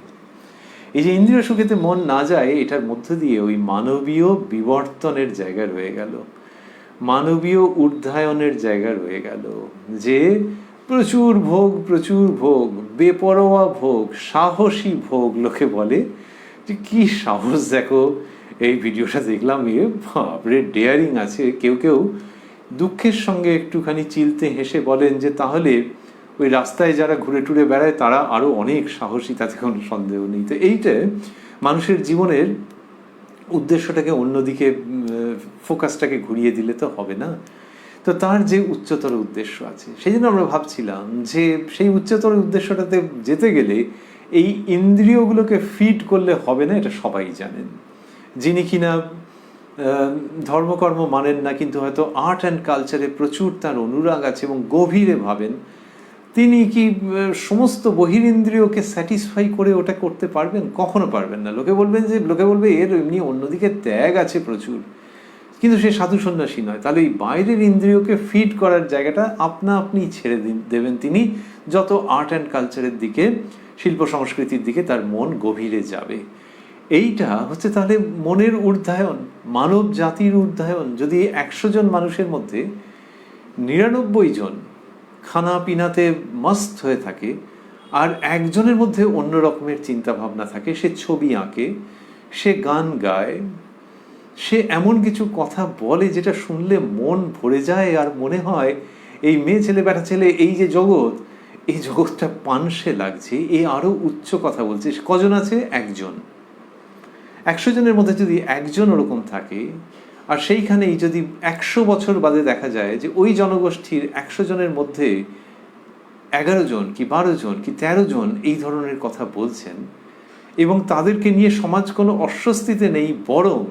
এই যে ইন্দ্রিয় সুখেতে মন না যায়, এটার মধ্য দিয়ে ওই মানবীয় বিবর্তনের জায়গা রয়ে গেল, মানবীয় ঊর্ধ্বায়নের জায়গা রয়ে গেল, যে প্রচুর ভোগ, প্রচুর ভোগ, বেপরোয়া ভোগ, সাহসী ভোগ। লোকে বলে যে কি সাহস দেখো, এই ভিডিওটা দেখলাম, বাপরে ডেয়ারিং আছে। কেউ কেউ দুঃখের সঙ্গে একটুখানি চিলতে হেসে বলেন যে তাহলে ওই রাস্তায় যারা ঘুরে টুরে বেড়ায় তারা আরও অনেক সাহসী, তাতে কোনো সন্দেহ নেই। তো এইটা মানুষের জীবনের উদ্দেশ্যটাকে অন্যদিকে, ফোকাসটাকে ঘুরিয়ে দিলে তো হবে না। তো তার যে উচ্চতর উদ্দেশ্য আছে, সেই জন্য আমরা ভাবছিলাম যে সেই উচ্চতর উদ্দেশ্যটাতে যেতে গেলে এই ইন্দ্রিয়গুলোকে ফিড করলে হবে না, এটা সবাই জানেন। যিনি কিনা ধর্মকর্ম মানেন না, কিন্তু হয়তো আর্ট অ্যান্ড কালচারে প্রচুর তার অনুরাগ আছে এবং গভীরে ভাবেন, তিনি কি সমস্ত বহিরিন্দ্রিয়কে স্যাটিসফাই করে ওটা করতে পারবেন? কখনো পারবেন না। লোকে বলবে এর এমনি অন্যদিকে ত্যাগ আছে প্রচুর, কিন্তু সে সাধু সন্ন্যাসী নয়। তাহলে এই বাইরের ইন্দ্রিয়কে ফিড করার জায়গাটা আপনি ছেড়ে দেবেন তিনি, যত আর্ট অ্যান্ড কালচারের দিকে, শিল্প সংস্কৃতির দিকে তার মন গভীরে যাবে। এইটা হচ্ছে তাহলে মনের ঊর্ধ্বায়ন, মানব জাতির ঊর্ধ্বায়ন। যদি 100 জন মানুষের মধ্যে 99 জন খানা পিনাতে মস্ত হয়ে থাকে, আর একজনের মধ্যে অন্য রকমের চিন্তা ভাবনা থাকে, সে ছবি আঁকে, সে গান গায়, সে এমন কিছু কথা বলে যেটা শুনলে মন ভরে যায়, আর মনে হয় এই মেয়ে ছেলে বেটা ছেলে, এই যে জগৎ, এই জগৎটা পানসে লাগছে, এ আরো উচ্চ কথা বলছে। কজন আছে? একজন। 100 জনের মধ্যে যদি একজন ওরকম থাকে, আর সেইখানেই যদি 100 বছর বাদে দেখা যায় যে ওই জনগোষ্ঠীর 100 জনের মধ্যে 11 জন কি 12 জন কি 13 জন এই ধরনের কথা বলছেন, এবং তাদেরকে নিয়ে সমাজ কোনো অস্বস্তিতে নেই, বরং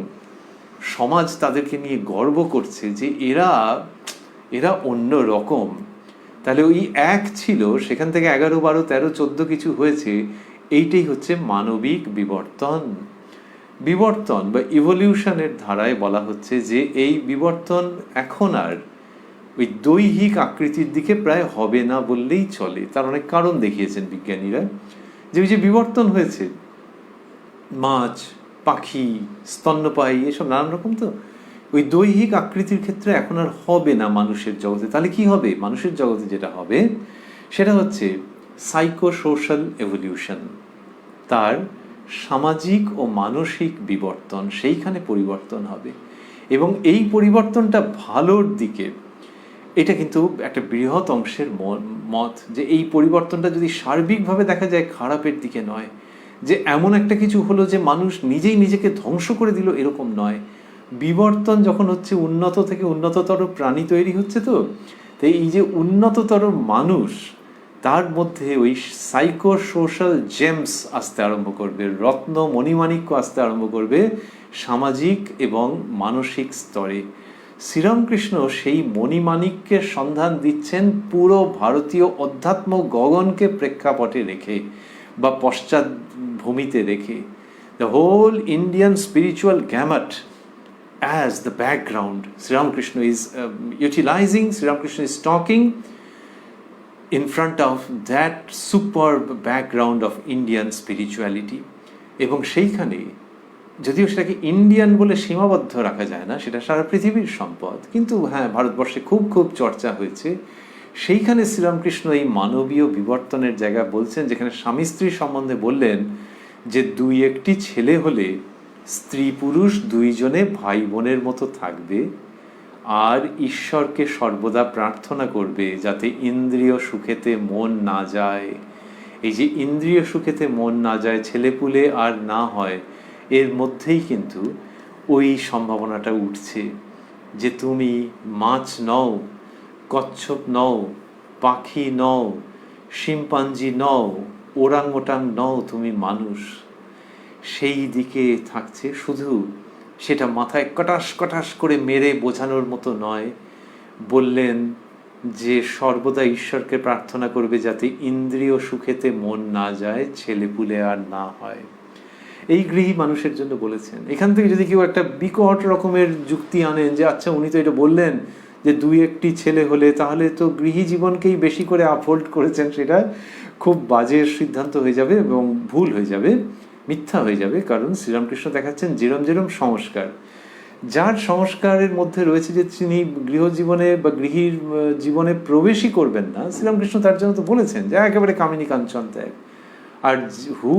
সমাজ তাদেরকে নিয়ে গর্ব করছে যে এরা অন্য রকম, তাহলে ওই এক ছিল, সেখান থেকে 11, 12, 13, 14 কিছু হয়েছে। এইটাই হচ্ছে মানবিক বিবর্তন। বিবর্তন বা ইভলিউশনের ধারায় বলা হচ্ছে যে এই বিবর্তন এখন আর ওই দৈহিক আকৃতির দিকে প্রায় হবে না বললেই চলে। তার অনেক কারণ দেখিয়েছেন বিজ্ঞানীরা, যে ওই যে বিবর্তন হয়েছে, মাছ, পাখি, স্তন্যপায়ী, এসব নানান রকম, তো ওই দৈহিক আকৃতির ক্ষেত্রে এখন আর হবে না মানুষের জগতে। তাহলে কি হবে? মানুষের জগতে যেটা হবে সেটা হচ্ছে সাইকোসোশ্যাল এভলিউশন, তার সামাজিক ও মানসিক বিবর্তন, সেইখানে পরিবর্তন হবে। এবং এই পরিবর্তনটা ভালোর দিকে, এটা কিন্তু একটা বৃহৎ অংশের মত, যে এই পরিবর্তনটা যদি সার্বিকভাবে দেখা যায় খারাপের দিকে নয়, যে এমন একটা কিছু হলো যে মানুষ নিজেই নিজেকে ধ্বংস করে দিল, এরকম নয়। বিবর্তন যখন হচ্ছে, উন্নত থেকে উন্নততর প্রাণী তৈরি হচ্ছে, তো এই যে উন্নততর মানুষ, তার মধ্যে ওই সাইকোসোশ্যাল জেমস আসতে আরম্ভ করবে, রত্ন মণিমাণিক্য আসতে আরম্ভ করবে সামাজিক এবং মানসিক স্তরে। শ্রীরামকৃষ্ণ সেই মণিমাণিক্যের সন্ধান দিচ্ছেন পুরো ভারতীয় অধ্যাত্ম গগনকে প্রেক্ষাপটে রেখে। বা পশ্চাৎভূমিতে রেখে the whole Indian spiritual gamut as the background. Sri Ramakrishna is utilizing, Sri Ramakrishna is talking in front of that superb background of Indian spirituality. এবং সেইখানে যদিও সেটাকে ইন্ডিয়ান বলে সীমাবদ্ধ রাখা যায় না, সেটা সারা পৃথিবীর সম্পদ, কিন্তু হ্যাঁ ভারতবর্ষে খুব খুব চর্চা হয়েছে। সেইখানে শ্রীরামকৃষ্ণ এই মানবীয় বিবর্তনের জায়গা বলছেন, যেখানে স্বামী স্ত্রীর সম্বন্ধে বললেন যে দুই একটি ছেলে হলে স্ত্রী পুরুষ দুইজনে ভাই বোনের মতো থাকবে আর ঈশ্বরকে সর্বদা প্রার্থনা করবে যাতে ইন্দ্রিয় সুখেতে মন না যায়। এই যে ইন্দ্রিয় সুখেতে মন না যায়, ছেলেপুলে আর না হয়, এর মধ্যেই কিন্তু ওই সম্ভাবনাটা উঠছে যে তুমি মাছ নও, কচ্ছপ নও, পাখি নও, শিম্পাঞ্জি নও, ওরাংওটাং নও, তুমি মানুষ। সেই দিকে থাকছে, শুধু সেটা মাথায় কটাস কটাস করে মেরে বোঝানোর মতো নয়। বললেন যে সর্বদা ঈশ্বরকে প্রার্থনা করবে যাতে ইন্দ্রিয় সুখেতে মন না যায়, ছেলেপুলে আর না হয়। এই গৃহী মানুষের জন্য বলেছেন। এখান থেকে যদি কেউ একটা বিকট রকমের যুক্তি আনেন যে আচ্ছা উনি তো এটা বললেন যে দুই একটি ছেলে হলে, তাহলে তো গৃহী জীবনকেই বেশি করে আপহোল্ড করেছেন, সেটা খুব বাজে সিদ্ধান্ত হয়ে যাবে এবং ভুল হয়ে যাবে, মিথ্যা হয়ে যাবে। কারণ শ্রীরামকৃষ্ণ দেখাচ্ছেন যেরম যেরম সংস্কার, যার সংস্কারের মধ্যে রয়েছে যে তিনি গৃহজীবনে বা গৃহীর জীবনে প্রবেশই করবেন না, শ্রীরামকৃষ্ণ তার জন্য তো বলেছেন যে একেবারে কামিনী কাঞ্চন ত্যাগ। আর who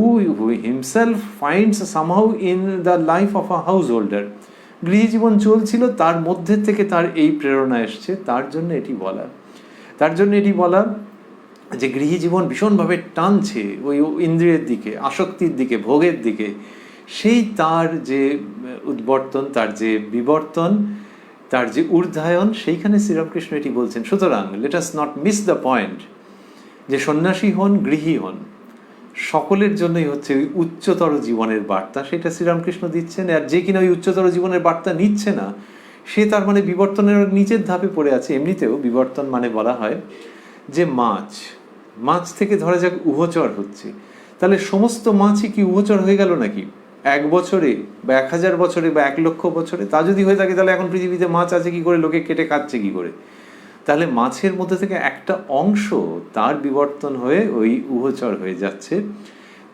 himself finds somehow in the life of a householder, গৃহী জীবন চলছিল, তার মধ্যে থেকে তার এই প্রেরণা এসছে, তার জন্য এটি বলা যে গৃহী জীবন ভীষণভাবে টানছে ওই ইন্দ্রিয়ের দিকে, আসক্তির দিকে, ভোগের দিকে। সেই তার যে উদ্বর্তন, তার যে বিবর্তন, তার যে ঊর্ধ্বায়ন, সেইখানে শ্রীরামকৃষ্ণ এটি বলছেন। সুতরাং let us not miss the point যে সন্ন্যাসী হন, গৃহী হন, সকলের জন্যই হচ্ছে ওই উচ্চতর জীবনের বার্তা, সেটা শ্রীরামকৃষ্ণ দিচ্ছেন। আর যে কিনা ওই উচ্চতর জীবনের বার্তা নিচ্ছে না, সে তার মানে বিবর্তনের নিচের ধাপে পড়ে আছে। এমনিতেও বিবর্তন মানে বলা হয় যে মাছ থেকে ধরা যাক উভচর হচ্ছে, তাহলে সমস্ত মাছই কি উভচর হয়ে গেল নাকি 1 বছরে বা 1000 বছরে বা 1,00,000 বছরে? তা যদি হয়ে থাকে তাহলে এখন পৃথিবীতে মাছ আছে কি করে, লোকে কেটে খাচ্ছে কি করে? তাহলে মাছের মধ্যে থেকে একটা অংশ তার বিবর্তন হয়ে ওই উভচর হয়ে যাচ্ছে।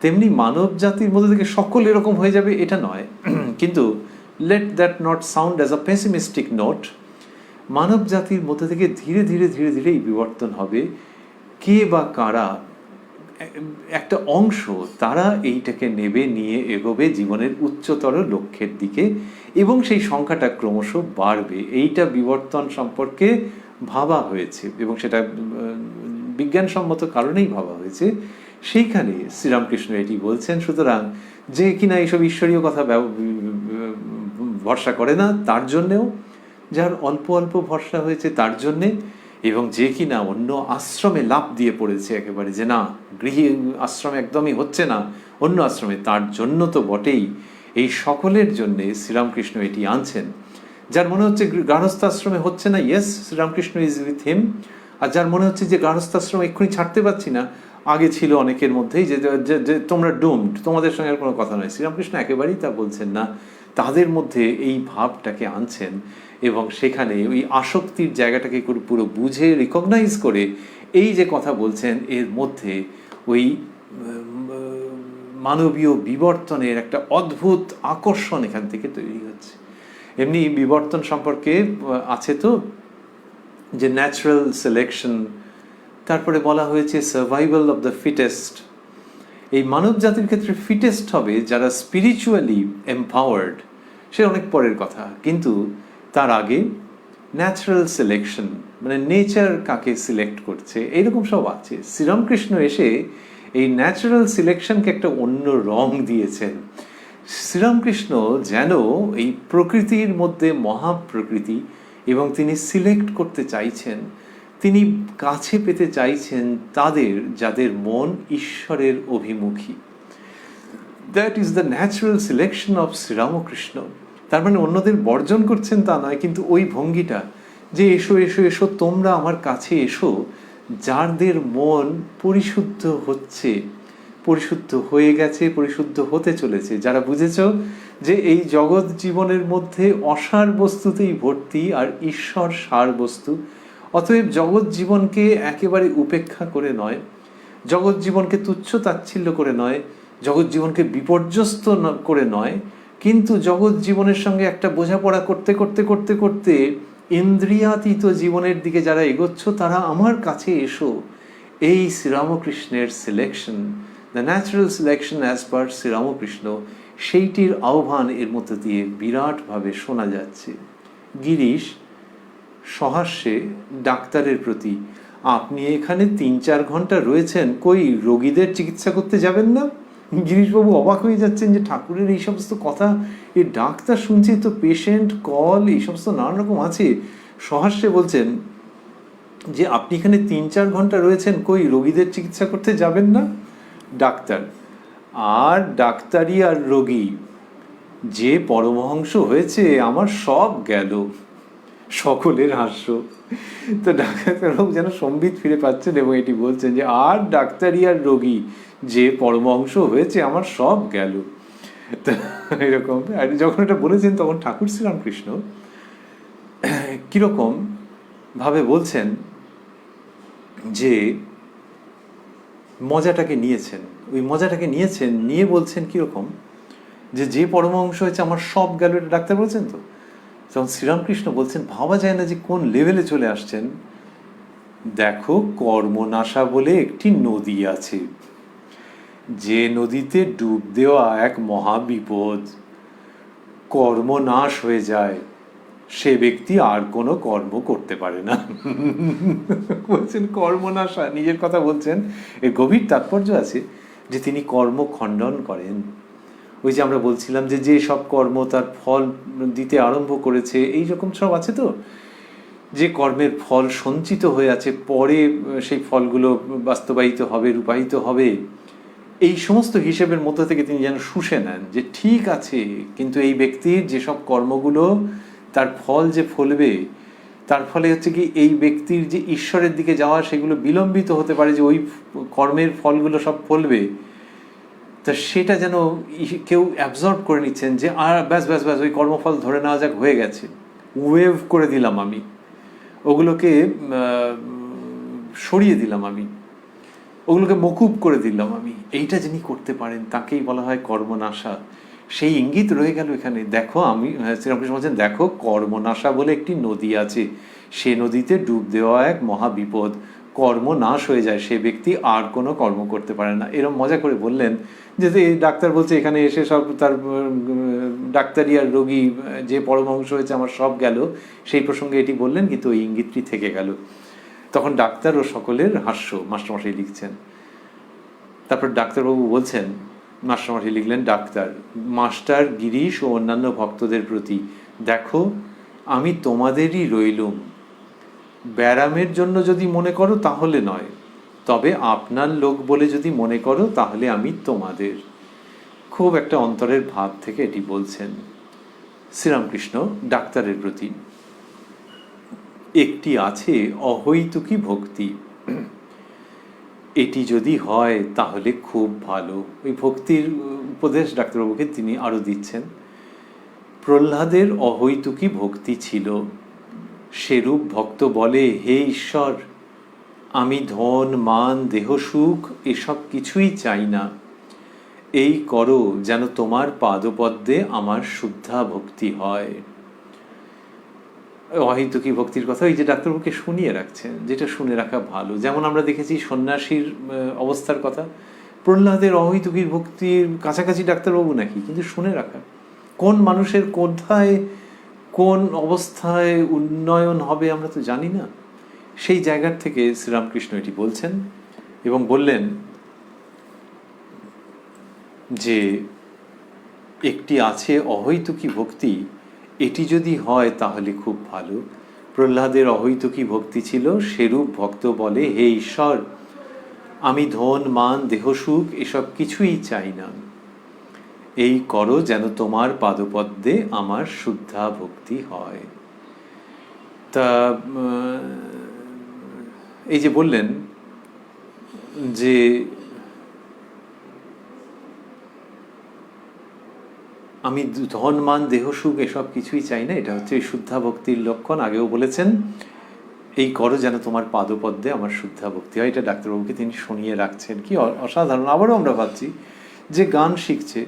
তেমনি মানব জাতির মধ্যে থেকে সকল এরকম হয়ে যাবে এটা নয়, কিন্তু let that not sound as a pessimistic note. মানব জাতির মধ্যে থেকে ধীরে ধীরে ধীরে ধীরে এই বিবর্তন হবে। কে বা কারা একটা অংশ, তারা এইটাকে নেবে, নিয়ে এগোবে জীবনের উচ্চতর লক্ষ্যের দিকে, এবং সেই সংখ্যাটা ক্রমশ বাড়বে। এইটা বিবর্তন সম্পর্কে ভাবা হয়েছে এবং সেটা বিজ্ঞানসম্মত কারণেই ভাবা হয়েছে। সেইখানে শ্রীরামকৃষ্ণ এটি বলছেন। সুতরাং যে কিনা এইসব ঈশ্বরীয় কথা ভরসা করে না তার জন্যেও, যার অল্প অল্প ভরসা হয়েছে তার জন্যে, এবং যে কিনা অন্য আশ্রমে লাফ দিয়ে পড়েছে একেবারে যে না গৃহী আশ্রমে একদমই হচ্ছে না, অন্য আশ্রমে, তার জন্য তো বটেই। এই সকলের জন্যে শ্রীরামকৃষ্ণ এটি আনছেন। যার মনে হচ্ছে গার্হস্থ্যাশ্রমে হচ্ছে না, yes Sri Ramakrishna is with him. আর যার মনে হচ্ছে যে গার্হস্থ্যাশ্রম এক্ষুনি ছাড়তে পারছি না, আগে ছিল অনেকের মধ্যেই যে তোমরা ডুমড, তোমাদের সঙ্গে আর কোনো কথা নয়, শ্রীরামকৃষ্ণ একেবারেই তা বলছেন না। তাদের মধ্যে এই ভাবটাকে আনছেন এবং সেখানে ওই আসক্তির জায়গাটাকে পুরো বুঝে রিকগনাইজ করে এই যে কথা বলছেন, এর মধ্যে ওই মানবীয় বিবর্তনের একটা অদ্ভুত আকর্ষণ এখান থেকে তৈরি হচ্ছে। এমনি বিবর্তন সম্পর্কে আছে তো যে ন্যাচারাল সিলেকশন, তারপরে বলা হয়েছে সার্ভাইভাল অফ দ্য ফিটেস্ট। এই মানব জাতির ক্ষেত্রে ফিটেস্ট হবে যারা স্পিরিচুয়ালি এম্পাওয়ার্ড, সে অনেক পরের কথা, কিন্তু তার আগে ন্যাচারাল সিলেকশন, মানে নেচার কাকে সিলেক্ট করছে, এইরকম সব আছে। শ্রীরামকৃষ্ণ এসে এই ন্যাচারাল সিলেকশনকে একটা অন্য রং দিয়েছেন। শ্রীরামকৃষ্ণ যেন এই প্রকৃতির মধ্যে মহাপ্রকৃতি, এবং তিনি সিলেক্ট করতে চাইছেন, তিনি কাছে পেতে চাইছেন তাদের যাদের মন ঈশ্বরের অভিমুখী। That is the natural selection of Sri Ramakrishna. তার মানে অন্যদের বর্জন করছেন তা নয়, কিন্তু ওই ভঙ্গিটা যে এসো এসো এসো তোমরা আমার কাছে এসো, যাদের মন পরিশুদ্ধ হচ্ছে, পরিশুদ্ধ হয়ে গেছে, পরিশুদ্ধ হতে চলেছে। যারা বুঝেছ যে এই জগৎ জীবনের মধ্যে অসার বস্তুতেই ভর্তি আর ঈশ্বর সার বস্তু, অতএব জগৎ জীবনকে একেবারে উপেক্ষা করে নয়, জগৎ জীবনকে তুচ্ছ তাচ্ছিল্য করে নয়, জগৎ জীবনকে বিপর্যস্ত করে নয়, কিন্তু জগৎ জীবনের সঙ্গে একটা বোঝাপড়া করতে করতে করতে করতে ইন্দ্রিয়াতীত জীবনের দিকে যারা এগোচ্ছ তারা আমার কাছে এসো। এই শ্রীরামকৃষ্ণের selection, the natural selection as per Sri Ramakrishna, সেইটির আহ্বান এর মধ্যে দিয়ে বিরাটভাবে শোনা যাচ্ছে। গিরিশ সহাস্যে ডাক্তারের প্রতি, আপনি এখানে 3-4 ঘন্টা রয়েছেন, কই রোগীদের চিকিৎসা করতে যাবেন না? গিরিশবাবু অবাক হয়ে যাচ্ছেন যে ঠাকুরের এই সমস্ত কথা, এই ডাক্তার শুনছি তো পেশেন্ট কল এই সমস্ত নানান রকম আছে। সহাস্যে বলছেন যে আপনি এখানে 3-4 ঘন্টা রয়েছেন, কই রোগীদের চিকিৎসা করতে যাবেন না? ডাক্তার, আর ডাক্তারি আর রোগী, যে পরমহংস হয়েছে আমার সব গেল। সকলের হাস্য। তো ডাক্তারবাবু যেন সম্বিত ফিরে পাচ্ছেন এবং এটি বলছেন যে আর ডাক্তারি আর রোগী, যে পরমহংস হয়েছে আমার সব গেল। তো এরকম, আর যখন এটা বলেছেন তখন ঠাকুর শ্রীরামকৃষ্ণ কীরকম ভাবে বলছেন যে মজাটাকে নিয়েছেন, ওই মজাটাকে নিয়ে বলছেন কীরকম, যে পরমহংস হয়েছে আমার সব গেল, এটা ডাক্তার বলছেন। তো তখন শ্রীরামকৃষ্ণ বলছেন, ভাবা যায় না যে কোন লেভেলে চলে আসছেন। দেখো, কর্মনাশা বলে একটি নদী আছে, যে নদীতে ডুব দেওয়া এক মহাবিপদ। কর্মনাশ হয়ে যায়, সে ব্যক্তি আর কোনো কর্ম করতে পারে না। বলছেন কর্মনাশা, নিজের কথা বলছেন। এর গভীর তাৎপর্য আছে যে তিনি কর্ম খণ্ডন করেন। ওই যে আমরা বলছিলাম যে সব কর্ম তার ফল দিতে আরম্ভ করেছে, এই রকম সব আছে। তো যে কর্মের ফল সঞ্চিত হয়ে আছে, পরে সেই ফলগুলো বাস্তবায়িত হবে, রূপায়িত হবে, এই সমস্ত হিসেবের মধ্যে থেকে তিনি যেন শুষে নেন যে ঠিক আছে, কিন্তু এই ব্যক্তির যেসব কর্মগুলো তার ফল যে ফলবে, তার ফলে হচ্ছে কি এই ব্যক্তির যে ঈশ্বরের দিকে যাওয়া সেগুলো বিলম্বিত হতে পারে, যে ওই কর্মের ফলগুলো সব ফলবে। তা সেটা যেন কেউ অ্যাবজর্ব করে নিচ্ছেন যে আর ব্যাস ব্যাস ব্যাস ওই কর্মফল ধরে নেওয়া যাক, হয়ে গেছে, ওয়েভ করে দিলাম আমি, ওগুলোকে সরিয়ে দিলাম আমি, ওগুলোকে মকুব করে দিলাম আমি। এইটা যিনি করতে পারেন তাকেই বলা হয় কর্মনাশা। সেই ইঙ্গিত রয়ে গেল এখানে। দেখো, আমি শ্রীরামকৃষ্ণ বলছেন, দেখো কর্মনাশা বলে একটি নদী আছে, সে নদীতে ডুব দেওয়া এক মহাবিপদ। কর্ম নাশ হয়ে যায়, সে ব্যক্তি আর কোনো কর্ম করতে পারে না। এরকম মজা করে বললেন যে এই ডাক্তার বলছে এখানে এসে সব তার ডাক্তারি আর রোগী, যে পরমহংস হয়েছে আমার সব গেল, সেই প্রসঙ্গে এটি বললেন, কিন্তু ওই ইঙ্গিতটি থেকে গেল। তখন ডাক্তার ও সকলের হাস্য, মাস্টারমশাই লিখছেন। তারপর ডাক্তারবাবু বলছেন, মাস্টারমশাই লিখলেন, ডাক্তার, মাস্টার গিরিশ ও অন্যান্য ভক্তদের প্রতি, দেখো আমি তোমাদেরই রইলুম, ব্যারামের জন্য যদি মনে করো তাহলে নয়, তবে আপনার লোক বলে যদি মনে করো তাহলে আমি তোমাদের। খুব একটা অন্তরের ভাব থেকে এটি বলছেন শ্রীরামকৃষ্ণ ডাক্তারের প্রতি। একটি আছে অহৈতুকী ভক্তি, এটি যদি হয় তাহলে খুব ভালো। ওই ভক্তির উপদেশ ডাক্তারবাবুকে তিনি আরও দিচ্ছেন। প্রহ্লাদের অহৈতুকী ভক্তি ছিল, সেরূপ ভক্ত বলে, হে ঈশ্বর, আমি ধন মান দেহ সুখ এসব কিছুই চাই না, এই করো যেন তোমার পাদপদ্মে আমার শুদ্ধা ভক্তি হয়। অহৈতুকী ভক্তির কথা ওই যে ডাক্তারবাবুকে শুনিয়ে রাখছেন, যেটা শুনে রাখা ভালো। যেমন আমরা দেখেছি সন্ন্যাসীর অবস্থার কথা, প্রহ্লাদের অহৈতুকীর ভক্তির কাছাকাছি ডাক্তারবাবু নাকি, কিন্তু শুনে রাখা। কোন মানুষের কোথায় কোন অবস্থায় উন্নয়ন হবে আমরা তো জানি না। সেই জায়গার থেকে শ্রীরামকৃষ্ণ এটি বলছেন এবং বললেন যে একটি আছে অহৈতুকী ভক্তি, এটি যদি হয় তাহলে খুব ভালো। প্রহ্লাদের অহৈতুকী ভক্তি ছিল, সেরূপ ভক্ত বলে, হে ঈশ্বর, আমি ধন মান দেহ সুখ এসব কিছুই চাই না, এই করো যেন তোমার পাদপদ্মে আমার শুদ্ধা ভক্তি হয়। তা এই যে বললেন যে আমি ধন মান দেহ সুখ এসব কিছুই চাই না, এটা হচ্ছে এই শুদ্ধা ভক্তির লক্ষণ। আগেও বলেছেন এই করো যেন তোমার পাদপদ্মে আমার শুদ্ধা ভক্তি হয়। এটা ডাক্তারবাবুকে তিনি শুনিয়ে রাখছেন, কি অসাধারণ। আবারও আমরা ভাবছি যে গান শিখছে,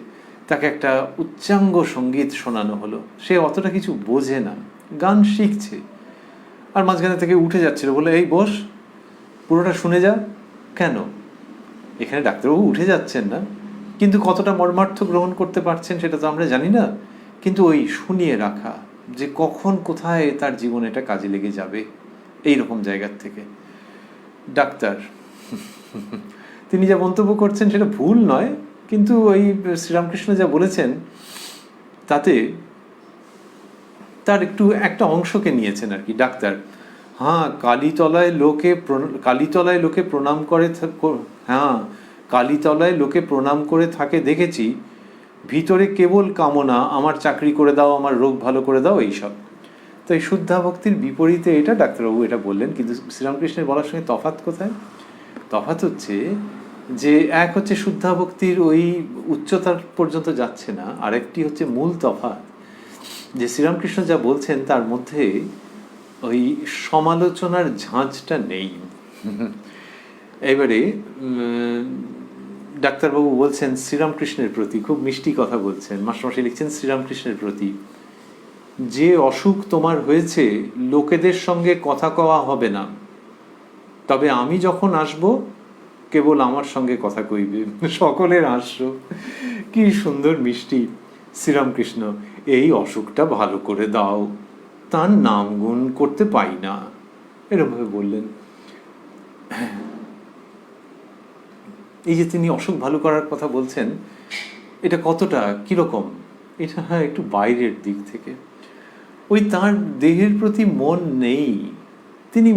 তাকে একটা উচ্চাঙ্গ সঙ্গীত শোনানো হলো, সে অতটা কিছু বোঝে না, গান শিখছে, আর মাঝখানে থেকে উঠে যাচ্ছিল, বলে এই বস, পুরোটা শুনে যা। কেন? এখানে ডাক্তারবাবু উঠে যাচ্ছেন না, কিন্তু কতটা মর্মার্থ গ্রহণ করতে পারছেন সেটা তো আমরা জানি না, কিন্তু ওই শুনিয়ে রাখা যে কখন কোথায় তার জীবনে এটা কাজে লেগে যাবে, এই রকম জায়গার থেকে। ডাক্তার তিনি যা মন্তব্য করছেন সেটা ভুল নয়, কিন্তু ওই শ্রীরামকৃষ্ণ যা বলেছেন তাতে তার একটু একটা অংশকে নিয়েছেন আর কি। ডাক্তার, হ্যাঁ কালীতলায় লোকে প্রণাম করে, হ্যাঁ কালীতলায় লোকে প্রণাম করে থাকে দেখেছি, ভিতরে কেবল কামনা আমার চাকরি করে দাও, আমার রোগ ভালো করে দাও, এইসব। তো এই শুদ্ধা ভক্তির বিপরীতে এটা ডাক্তারবাবু এটা বললেন, কিন্তু শ্রীরামকৃষ্ণের বলার সঙ্গে তফাৎ কোথায়? তফাৎ হচ্ছে যে এক হচ্ছে শুদ্ধা ভক্তির ওই উচ্চতার পর্যন্ত যাচ্ছে না, আরেকটি হচ্ছে মূল তফাৎ যে শ্রীরামকৃষ্ণ যা বলছেন তার মধ্যে ওই সমালোচনার ঝাঁঝটা নেই। এবারে ডাক্তারবাবু বলছেন শ্রীরামকৃষ্ণের প্রতি, খুব মিষ্টি কথা বলছেন, মাস্টারমশাই লিখছেন শ্রীরামকৃষ্ণের প্রতি, যে অসুখ তোমার হয়েছে লোকেদের সঙ্গে কথা কওয়া হবে না, তবে আমি যখন আসব কেবল আমার সঙ্গে কথা কইবে, সকলের হাস্য। কি সুন্দর মিষ্টি শ্রীরামকৃষ্ণ, এই অসুখটা ভালো করে দাও, তার নাম গুণ করতে পাই না, এরকমভাবে বললেন। এই যে তিনি অসুখ ভালো করার কথা বলছেন, এটা কতটা কিরকম, এটা হ্যাঁ একটু বাইরের দিক থেকে, ওই তার দেহের প্রতি মন নেই, তিনি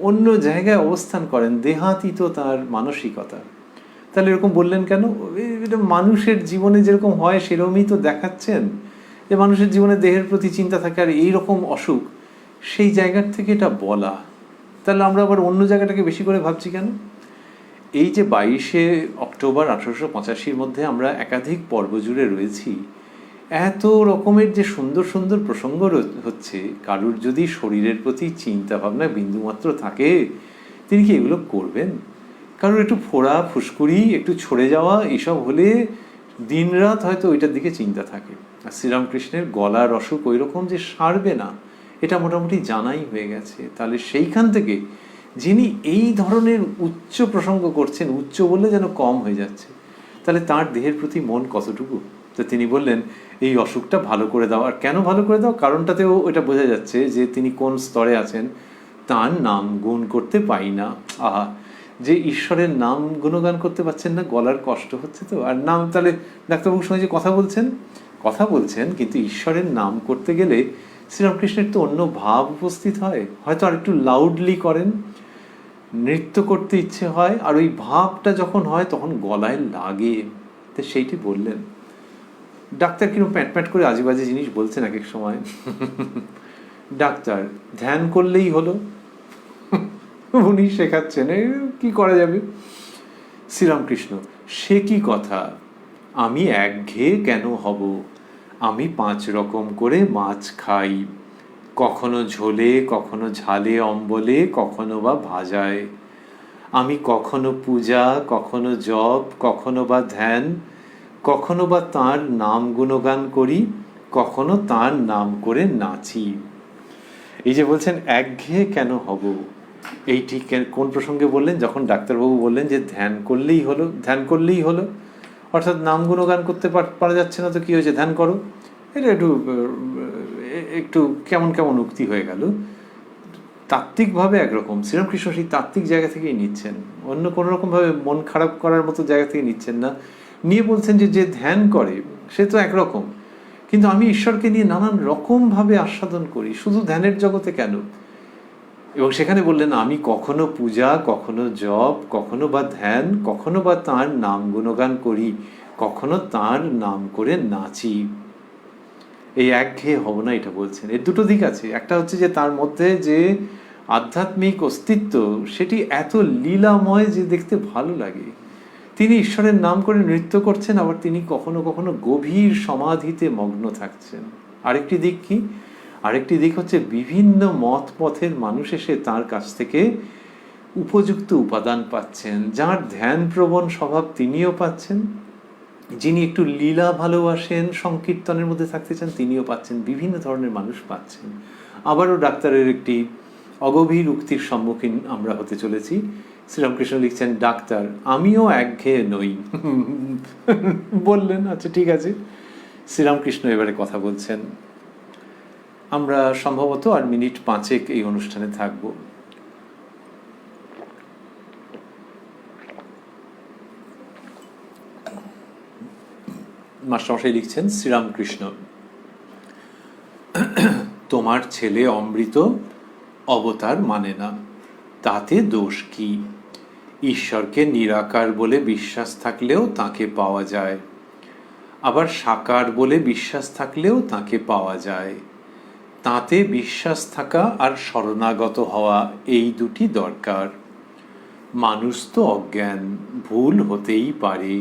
অন্য জায়গায় অবস্থান করেন, দেহাতীত তার মানসিকতা। তাহলে এরকম বললেন কেন? এটা মানুষের জীবনে যেরকম হয় সেরকমই তো দেখাচ্ছেন, যে মানুষের জীবনে দেহের প্রতি চিন্তা থাকে, আর এইরকম অসুখ, সেই জায়গার থেকে এটা বলা। তাহলে আমরা আবার অন্য জায়গাটাকে বেশি করে ভাবছি কেন? এই যে 22শে অক্টোবর 1885 মধ্যে আমরা একাধিক পর্ব জুড়ে রয়েছি, এত রকমের যে সুন্দর সুন্দর প্রসঙ্গ হচ্ছে, কারুর যদি শরীরের প্রতি চিন্তা ভাবনা বিন্দুমাত্র থাকে, তিনি কি এগুলো করবেন? কারোর একটু ফোড়া ফুসকুড়ি একটু ছড়ে যাওয়া এসব হলে দিনরাত হয়তো ওইটার দিকে চিন্তা থাকে। আর শ্রীরামকৃষ্ণের গলার অসুখ ওই রকম যে সারবে না, এটা মোটামুটি জানাই হয়ে গেছে। তাহলে সেইখান থেকে যিনি এই ধরনের উচ্চ প্রসঙ্গ করছেন, উচ্চ বললে যেন কম হয়ে যাচ্ছে, তাহলে তার দেহের প্রতি মন কতটুকু? তো তিনি বললেন এই অসুখটা ভালো করে দাও। আর কেন ভালো করে দাও? কারণটাতেও এটা বোঝা যাচ্ছে যে তিনি কোন স্তরে আছেন। তার নাম গুণ করতে পাই না। আহা, যে ঈশ্বরের নাম গুণগান করতে পারছেন না, গলার কষ্ট হচ্ছে তো। আর নাম, তাহলে ডাক্তারবাবুর সঙ্গে যে কথা বলছেন, কিন্তু ঈশ্বরের নাম করতে গেলে শ্রীরামকৃষ্ণের তো অন্য ভাব উপস্থিত হয়, হয়তো আর একটু লাউডলি করেন, নৃত্য করতে ইচ্ছে হয়, আর ওই ভাবটা যখন হয় তখন গলায় লাগে। তো সেইটি বললেন। ডাক্তার কিরকম প্যাট প্যাট করে আজেবাজে জিনিস বলছেন এক এক সময়। ডাক্তার, ধ্যান করলেই হলো, উনি শেখাচ্ছেন, কি করা যাবে? শ্রীরামকৃষ্ণ, সে কি কথা, আমি একঘেয়ে কেন হব? আমি 5 রকম করে মাছ খাই, কখনো ঝোলে, কখনো ঝালে অম্বলে, কখনো বা ভাজায়। আমি কখনো পূজা, কখনো জপ, কখনো বা ধ্যান, কখনো বা তাঁর নাম গুণগান করি, কখনো তাঁর নাম করে নাচি। এই যে বলছেন একঘেয়ে কেন হব, এইটি কোন প্রসঙ্গে বললেন? যখন ডাক্তারবাবু বললেন যে ধ্যান করলেই হলো, অর্থাৎ নাম গুণগান করতে পারা যাচ্ছে না তো কি হয়েছে, ধ্যান করো। এটা একটু কেমন উক্তি হয়ে গেল। তাত্ত্বিকভাবে একরকম, শ্রীরামকৃষ্ণ সেই তাত্ত্বিক জায়গা থেকেই নিচ্ছেন, অন্য কোনো রকমভাবে মন খারাপ করার মতো জায়গা থেকে নিচ্ছেন না। নিয়ে বলছেন যে ধ্যান করে সে তো একরকম, কিন্তু আমি ঈশ্বরকে নিয়ে নানান রকমভাবে আস্বাদন করি, শুধু ধ্যানের জগতে কেন? এবং সেখানে বললেন আমি কখনো পূজা, কখনো জপ, কখনো বা ধ্যান, কখনো বা তাঁর নাম গুণগান করি, কখনো তাঁর নাম করে নাচি। এই একঘেয়ে হব না, এটা বলছেন। এর দুটো দিক আছে। একটা হচ্ছে যে তার মধ্যে যে আধ্যাত্মিক অস্তিত্ব, সেটি এত লীলাময় যে দেখতে ভালো লাগে। তিনি ঈশ্বরের নাম করে নৃত্য করছেন, আবার তিনি কখনো কখনো গভীর সমাধিতে মগ্ন থাকছেন। আরেকটি দিক কি? আরেকটি দিক হচ্ছে বিভিন্ন মত পথের মানুষ এসে তার কাছ থেকে উপযুক্ত উপাদান পাচ্ছেন। যার ধ্যানপ্রবণ স্বভাব তিনিও পাচ্ছেন, যিনি একটু লীলা ভালোবাসেন, সংকীর্তনের মধ্যে থাকতে চান, তিনিও পাচ্ছেন। বিভিন্ন ধরনের মানুষ পাচ্ছেন। আবারও ডাক্তারের একটি অগভীর উক্তির সম্মুখীন আমরা হতে চলেছি। শ্রীরামকৃষ্ণ লিখছেন, ডাক্তার আমিও একঘেয়ে নই। বললেন, আচ্ছা ঠিক আছে। শ্রীরামকৃষ্ণ এবারে কথা বলছেন। আমরা সম্ভবত আর মিনিট 5 এই অনুষ্ঠানে থাকব। মাস্টারমশাই লিখছেন, শ্রীরামকৃষ্ণ, তোমার ছেলে অমৃত অবতার মানে না, তাতে দোষ কি? ঈশ্বরকে নিরাকার বলে বিশ্বাস থাকলেও তাকে পাওয়া যায়, আবার সাকার বলে বিশ্বাস থাকলেও তাকে পাওয়া যায়। তাতে বিশ্বাস থাকা আর শরণাগত হওয়া, এই দুটি দরকার। মানুষ তো অজ্ঞান, ভুল হতেই পারে।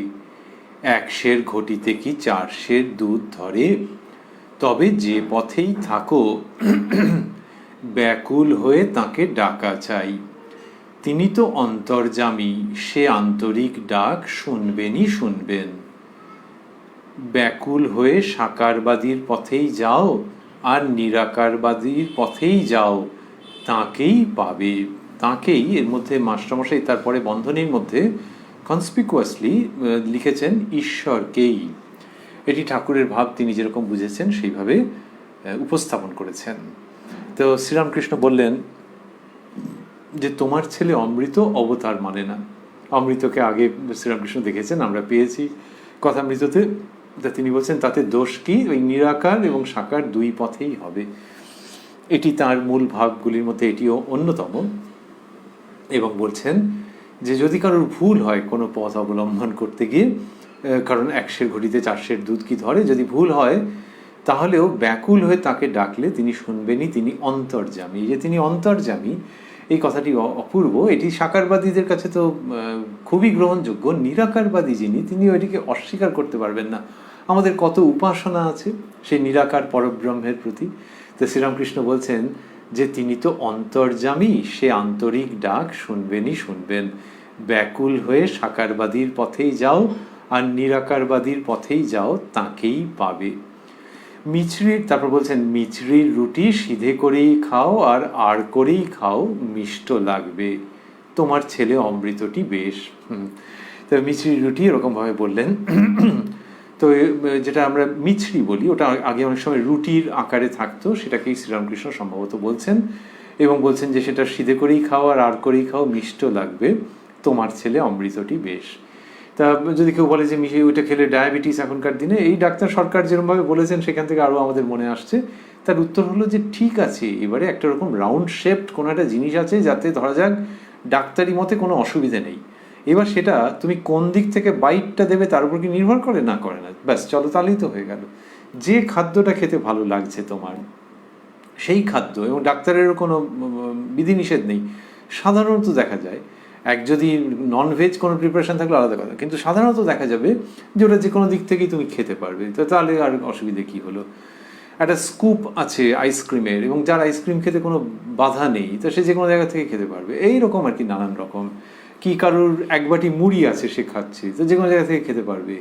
1 সের ঘটিতে কি 4 সের দুধ ধরে? তবে যে পথেই থাকো, ব্যাকুল হয়ে তাকে ডাকা চাই। তিনি তো অন্তর্যামী, সে আন্তরিক ডাক শুনবেনই শুনবেন। ব্যাকুল হয়ে সাকারবাদীর পথেই যাও আর নিরাকারবাদীর পথেই যাও, তাকেই পাবে। তাকেই, এর মধ্যে মাস্টারমশাই তারপরে বন্ধনীর মধ্যে কনসপিকুয়াসলি লিখেছেন ঈশ্বরকেই। এটি ঠাকুরের ভাব, তিনি যেরকম বুঝেছেন সেইভাবে উপস্থাপন করেছেন। তো শ্রীরামকৃষ্ণ বললেন যে তোমার ছেলে অমৃত অবতার মানে না। অমৃতকে আগে শ্রীরামকৃষ্ণ দেখেছেন, আমরা পেয়েছি কথামৃততে। তিনি বলছেন তাতে দোষ কি? ওই নিরাকার এবং সাকার দুই পথেই হবে। এটি তার মূল ভাবগুলির মধ্যে এটিও অন্যতম। এবং বলছেন যে যদি কারোর ভুল হয় কোনো পথ অবলম্বন করতে গিয়ে, কারণ 1 সের ঘটিতে 4 সের দুধ কি ধরে, যদি ভুল হয় তাহলেও ব্যাকুল হয়ে তাকে ডাকলে তিনি শুনবেনই, তিনি অন্তর্যামী। এই যে তিনি অন্তর্যামী, এই কথাটি অপূর্ব। এটি সাকারবাদীদের কাছে তো খুবই গ্রহণযোগ্য। নিরাকারবাদী যিনি, তিনি ওইটিকে অস্বীকার করতে পারবেন না। আমাদের কত উপাসনা আছে সেই নিরাকার পরব্রহ্মের প্রতি। তো শ্রীরামকৃষ্ণ বলছেন যে তিনি তো অন্তর্যামী, সে আন্তরিক ডাক শুনবেনই শুনবেন। ব্যাকুল হয়ে সাকারবাদীর পথেই যাও আর নিরাকারবাদীর পথেই যাও, তাকেই পাবে। মিছরির, তারপর বলছেন, মিছরির রুটি সিধে করেই খাও আর আর করেই খাও, মিষ্ট লাগবে। তোমার ছেলে অমৃতটি বেশ। তো মিছরির রুটি এরকমভাবে বললেন। তো যেটা আমরা মিছরি বলি, ওটা আগে অনেক সময় রুটির আকারে থাকতো, সেটাকেই শ্রীরামকৃষ্ণ সম্ভবত বলছেন। এবং বলছেন যে সেটা সিধে করেই খাও আর আর করেই খাও, মিষ্ট লাগবে। তোমার ছেলে অমৃতটি বেশ। তা যদি কেউ বলে যে ওইটা খেলে ডায়াবেটিস এখনকার দিনে, এই ডাক্তার সরকার যেরকমভাবে বলেছেন সেখান থেকে আরও আমাদের মনে আসছে, তার উত্তর হলো যে ঠিক আছে, এবারে একটা রকম রাউন্ড শেপড কোনো একটা জিনিস আছে যাতে ধরা যাক ডাক্তারি মতে কোনো অসুবিধে নেই। এবার সেটা তুমি কোন দিক থেকে বাইটটা দেবে তার উপর কি নির্ভর করে? না, করে না। ব্যাস, চলো, তাহলেই তো হয়ে গেল। যে খাদ্যটা খেতে ভালো লাগছে তোমার, সেই খাদ্য, এবং ডাক্তারেরও কোনো বিধিনিষেধ নেই। সাধারণত দেখা যায় যদি ননভেজ কোনো প্রিপারেশন থাকলে আলাদা কথা, কিন্তু সাধারণত দেখা যাবে যে ওটা যে কোনো দিক থেকেই তুমি খেতে পারবে। তো তাহলে আর অসুবিধে কী হলো? একটা স্কুপ আছে আইসক্রিমের, এবং যার আইসক্রিম খেতে কোনো বাধা নেই, তো সে যে কোনো জায়গা থেকে খেতে পারবে। এইরকম আর কি, নানান রকম। কি কারোর 1 বাটি মুড়ি আছে, সে খাচ্ছে, তো যে কোনো জায়গা থেকে খেতে পারবে।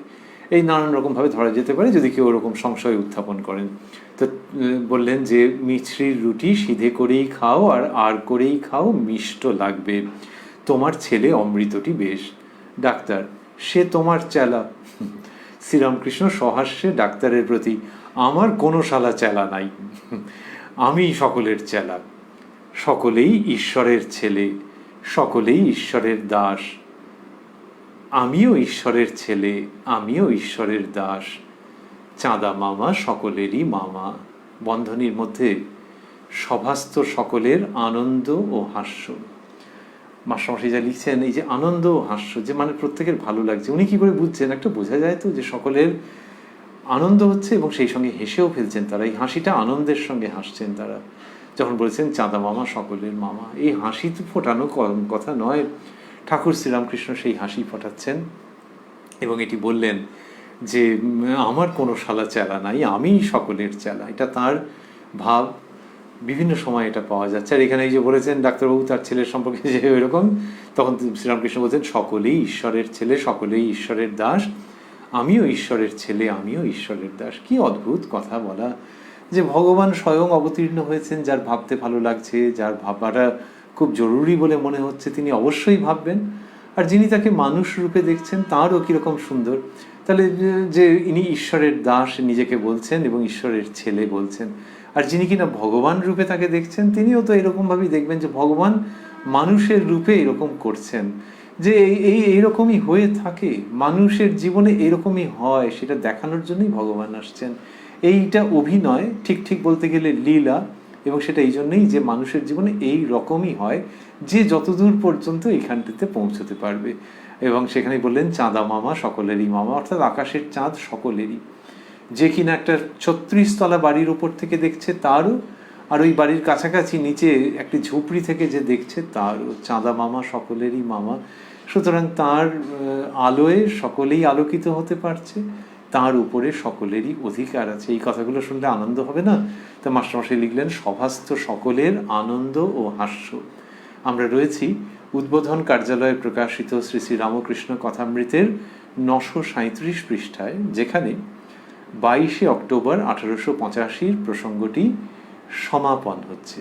এই নানান রকমভাবে ধরা যেতে পারে যদি কেউ ওরকম সংশয় উত্থাপন করেন। তো বললেন যে মিছরির রুটি সিধে করেই খাও আর আর করেই খাও, মিষ্ট লাগবে। তোমার ছেলে অমৃতটি বেশ। ডাক্তার, সে তোমার চেলা। শ্রীরামকৃষ্ণ সহাস্যে ডাক্তারের প্রতি, আমার কোনো শালা চেলা নাই, আমি সকলের চেলা। সকলেই ঈশ্বরের ছেলে, সকলেই ঈশ্বরের দাস। আমিও ঈশ্বরের ছেলে, আমিও ঈশ্বরের দাস। চাঁদা মামা সকলেরই মামা। বন্ধনীর মধ্যে সভাস্থ সকলের আনন্দ ও হাস্য। মাস্টারমশাই যা লিখছেন, এই যে আনন্দ ও হাস্য, যে মানে প্রত্যেকের ভালো লাগছে, উনি কি করে বুঝছেন? একটা বোঝা যায় তো যে সকলের আনন্দ হচ্ছে এবং সেই সঙ্গে হেসেও ফেলছেন তারা। এই হাসিটা আনন্দের সঙ্গে হাসছেন তারা। যখন বলেছেন চাঁদা মামা সকলের মামা, এই হাসি তো ফোটানো কথা নয়। ঠাকুর শ্রীরামকৃষ্ণ সেই হাসি ফোটাচ্ছেন। এবং এটি বললেন যে আমার কোনো শালা চেলা নাই, আমি সকলের চেলা। এটা তার ভাব, বিভিন্ন সময় এটা পাওয়া যাচ্ছে। আর এখানে এই যে বলেছেন ডাক্তারবাবু তার ছেলের সম্পর্কে যে ওইরকম, তখন শ্রীরামকৃষ্ণ বলছেন সকলেই ঈশ্বরের ছেলে, সকলেই ঈশ্বরের দাস, আমিও ঈশ্বরের ছেলে, আমিও ঈশ্বরের দাস। কি অদ্ভুত কথা বলা, যে ভগবান স্বয়ং অবতীর্ণ হয়েছেন, যার ভাবতে ভালো লাগছে, যার ভাববাটা খুব জরুরি বলে মনে হচ্ছে, তিনি অবশ্যই ভাববেন। আর যিনি তাকে মানুষ রূপে দেখছেন তাঁরও কীরকম সুন্দর। তাহলে যে ইনি ঈশ্বরের দাস নিজেকে বলছেন এবং ঈশ্বরের ছেলে বলছেন, আর যিনি কিনা ভগবান রূপে তাকে দেখছেন তিনিও তো এরকমভাবেই দেখবেন যে ভগবান মানুষের রূপে এরকম করছেন, যে এইরকমই হয়ে থাকে, মানুষের জীবনে এরকমই হয়, সেটা দেখানোর জন্যই ভগবান আসছেন। এইটা অভিনয়, ঠিক বলতে গেলে লীলা, এবং সেটা এই জন্যই যে মানুষের জীবনে এই রকমই হয়, যে যতদূর পর্যন্ত এখানটিতে পৌঁছতে পারবে। এবং সেখানে বললেন চাঁদা মামা সকলেরই মামা, অর্থাৎ আকাশের চাঁদ সকলেরই। যে কিনা একটা 36 তলা বাড়ির ওপর থেকে দেখছে তারও, আর ওই বাড়ির কাছাকাছি নিচে একটি ঝুপড়ি থেকে যে দেখছে তারও, চাঁদা মামা সকলেরই মামা। সুতরাং তার আলোয় সকলেই আলোকিত হতে পারছে, তার উপরে সকলেরই অধিকার আছে। এই কথাগুলো শুনলে আনন্দ হবে না? তা মাস্টারমশাই লিখলেন সভাস্থ সকলের আনন্দ ও হাস্য। আমরা রয়েছি উদ্বোধন কার্যালয়ে প্রকাশিত শ্রী শ্রী রামকৃষ্ণ কথামৃতের 937 পৃষ্ঠায়, যেখানে 22 অক্টোবর 1885 প্রসঙ্গটি সমাপন হচ্ছে।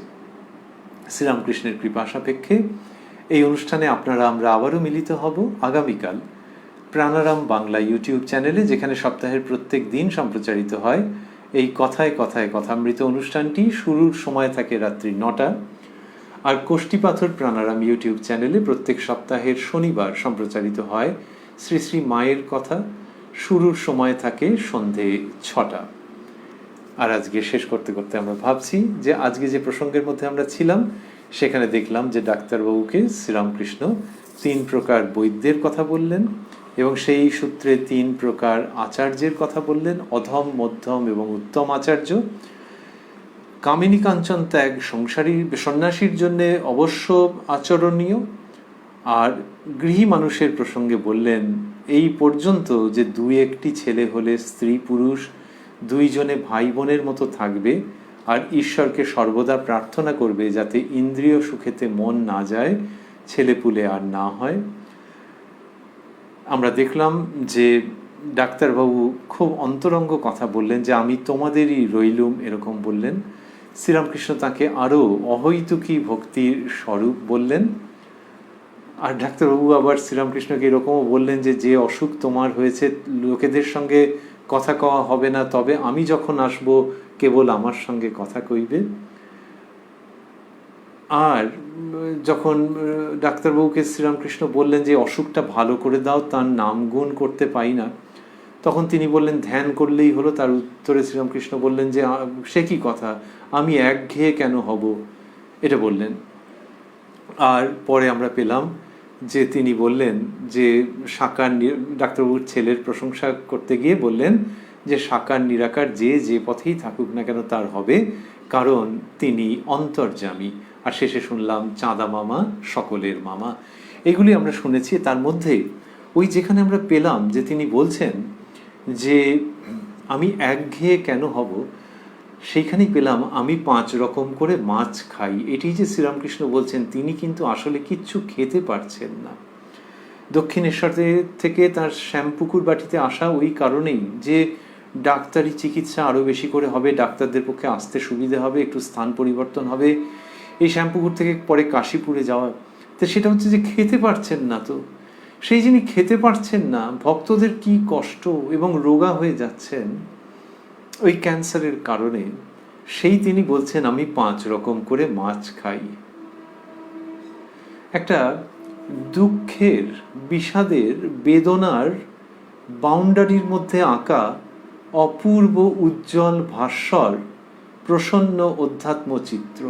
শ্রীরামকৃষ্ণের কৃপা সাপেক্ষে এই অনুষ্ঠানে আমরা আবারও মিলিত হব আগামীকাল প্রাণারাম বাংলা ইউটিউব চ্যানেলে, যেখানে সপ্তাহের প্রত্যেক দিন সম্প্রচারিত হয় এই কথায় কথায় কথামৃত অনুষ্ঠানটি। শুরুর সময় থাকে রাত্রি 9টা, আর কোষ্ঠীপাথর প্রাণারাম ইউটিউব চ্যানেলে প্রত্যেক সপ্তাহের শনিবার সম্প্রচারিত হয় শ্রী শ্রী মায়ের কথা। শুরুর সময় থাকে সন্ধে 6টা। আর আজকে শেষ করতে করতে আমরা ভাবছি যে আজকে যে প্রসঙ্গের মধ্যে আমরা ছিলাম, সেখানে দেখলাম যে ডাক্তারবাবুকে শ্রীরামকৃষ্ণ 3 প্রকার বৈদ্যের কথা বললেন, এবং সেই সূত্রে 3 প্রকার আচার্যের কথা বললেন, অধম, মধ্যম এবং উত্তম আচার্য। কামিনী কাঞ্চন ত্যাগ সন্ন্যাসীর জন্য অবশ্য আচরণীয়। আর গৃহী মানুষের প্রসঙ্গে বললেন এই পর্যন্ত যে 2-1টি ছেলে হলে স্ত্রী পুরুষ 2 জনে ভাই বোনের মতো থাকবে, আর ঈশ্বরকে সর্বদা প্রার্থনা করবে যাতে ইন্দ্রিয় সুখেতে মন না যায়, ছেলেপুলে আর না হয়। আমরা দেখলাম যে ডাক্তারবাবু খুব অন্তরঙ্গ কথা বললেন, যে আমি তোমাদেরই রইলুম, এরকম বললেন। শ্রীরামকৃষ্ণ তাকে আরও অহৈতুকী ভক্তির স্বরূপ বললেন। আর ডাক্তারবাবু আবার শ্রীরামকৃষ্ণকে এরকমও বললেন যে যে অসুখ তোমার হয়েছে, লোকেদের সঙ্গে কথা কওয়া হবে না, তবে আমি যখন আসব কেবল আমার সঙ্গে কথা কইবে। আর যখন ডাক্তারবাবুকে শ্রীরামকৃষ্ণ বললেন যে অসুখটা ভালো করে দাও, তার নাম গুণ করতে পাই না, তখন তিনি বললেন ধ্যান করলেই হলো। তার উত্তরে শ্রীরামকৃষ্ণ বললেন যে সে কি কথা, আমি একঘেয়ে কেন হব, এটা বললেন। আর পরে আমরা পেলাম যে তিনি বললেন যে সাকার, ডাক্তারবাবুর ছেলের প্রশংসা করতে গিয়ে বললেন যে সাকার নিরাকার যে পথেই থাকুক না কেন তার হবে, কারণ তিনি অন্তর্যামী। আর শেষে শুনলাম চাঁদা মামা সকলের মামা। এগুলি আমরা শুনেছি। তার মধ্যে ওই যেখানে আমরা পেলাম যে তিনি বলছেন যে আমি একঘেয়ে কেন হব, সেইখানেই পেলাম আমি 5 রকম করে মাছ খাই। এটি যে শ্রীরামকৃষ্ণ বলছেন, তিনি কিন্তু আসলে কিচ্ছু খেতে পারছেন না। দক্ষিণেশ্বর থেকে তার শ্যামপুকুর বাটিতে আসা ওই কারণেই যে ডাক্তারি চিকিৎসা আরও বেশি করে হবে, ডাক্তারদের পক্ষে আসতে সুবিধে হবে, একটু স্থান পরিবর্তন হবে, এই শ্যামপুকুর থেকে পরে কাশীপুরে যাওয়া। তো সেটা হচ্ছে যে খেতে পারছেন না। তো সেই যিনি খেতে পারছেন না, ভক্তদের কি কষ্ট, এবং রোগা হয়ে যাচ্ছেন ওই ক্যান্সারের কারণে, সেই তিনি বলছেন আমি 5 রকম করে মাছ খাই। একটা দুঃখের, বিষাদের, বেদনার বাউন্ডারির মধ্যে আঁকা অপূর্ব উজ্জ্বল ভাস্বর, প্রসন্ন অধ্যাত্ম চিত্র,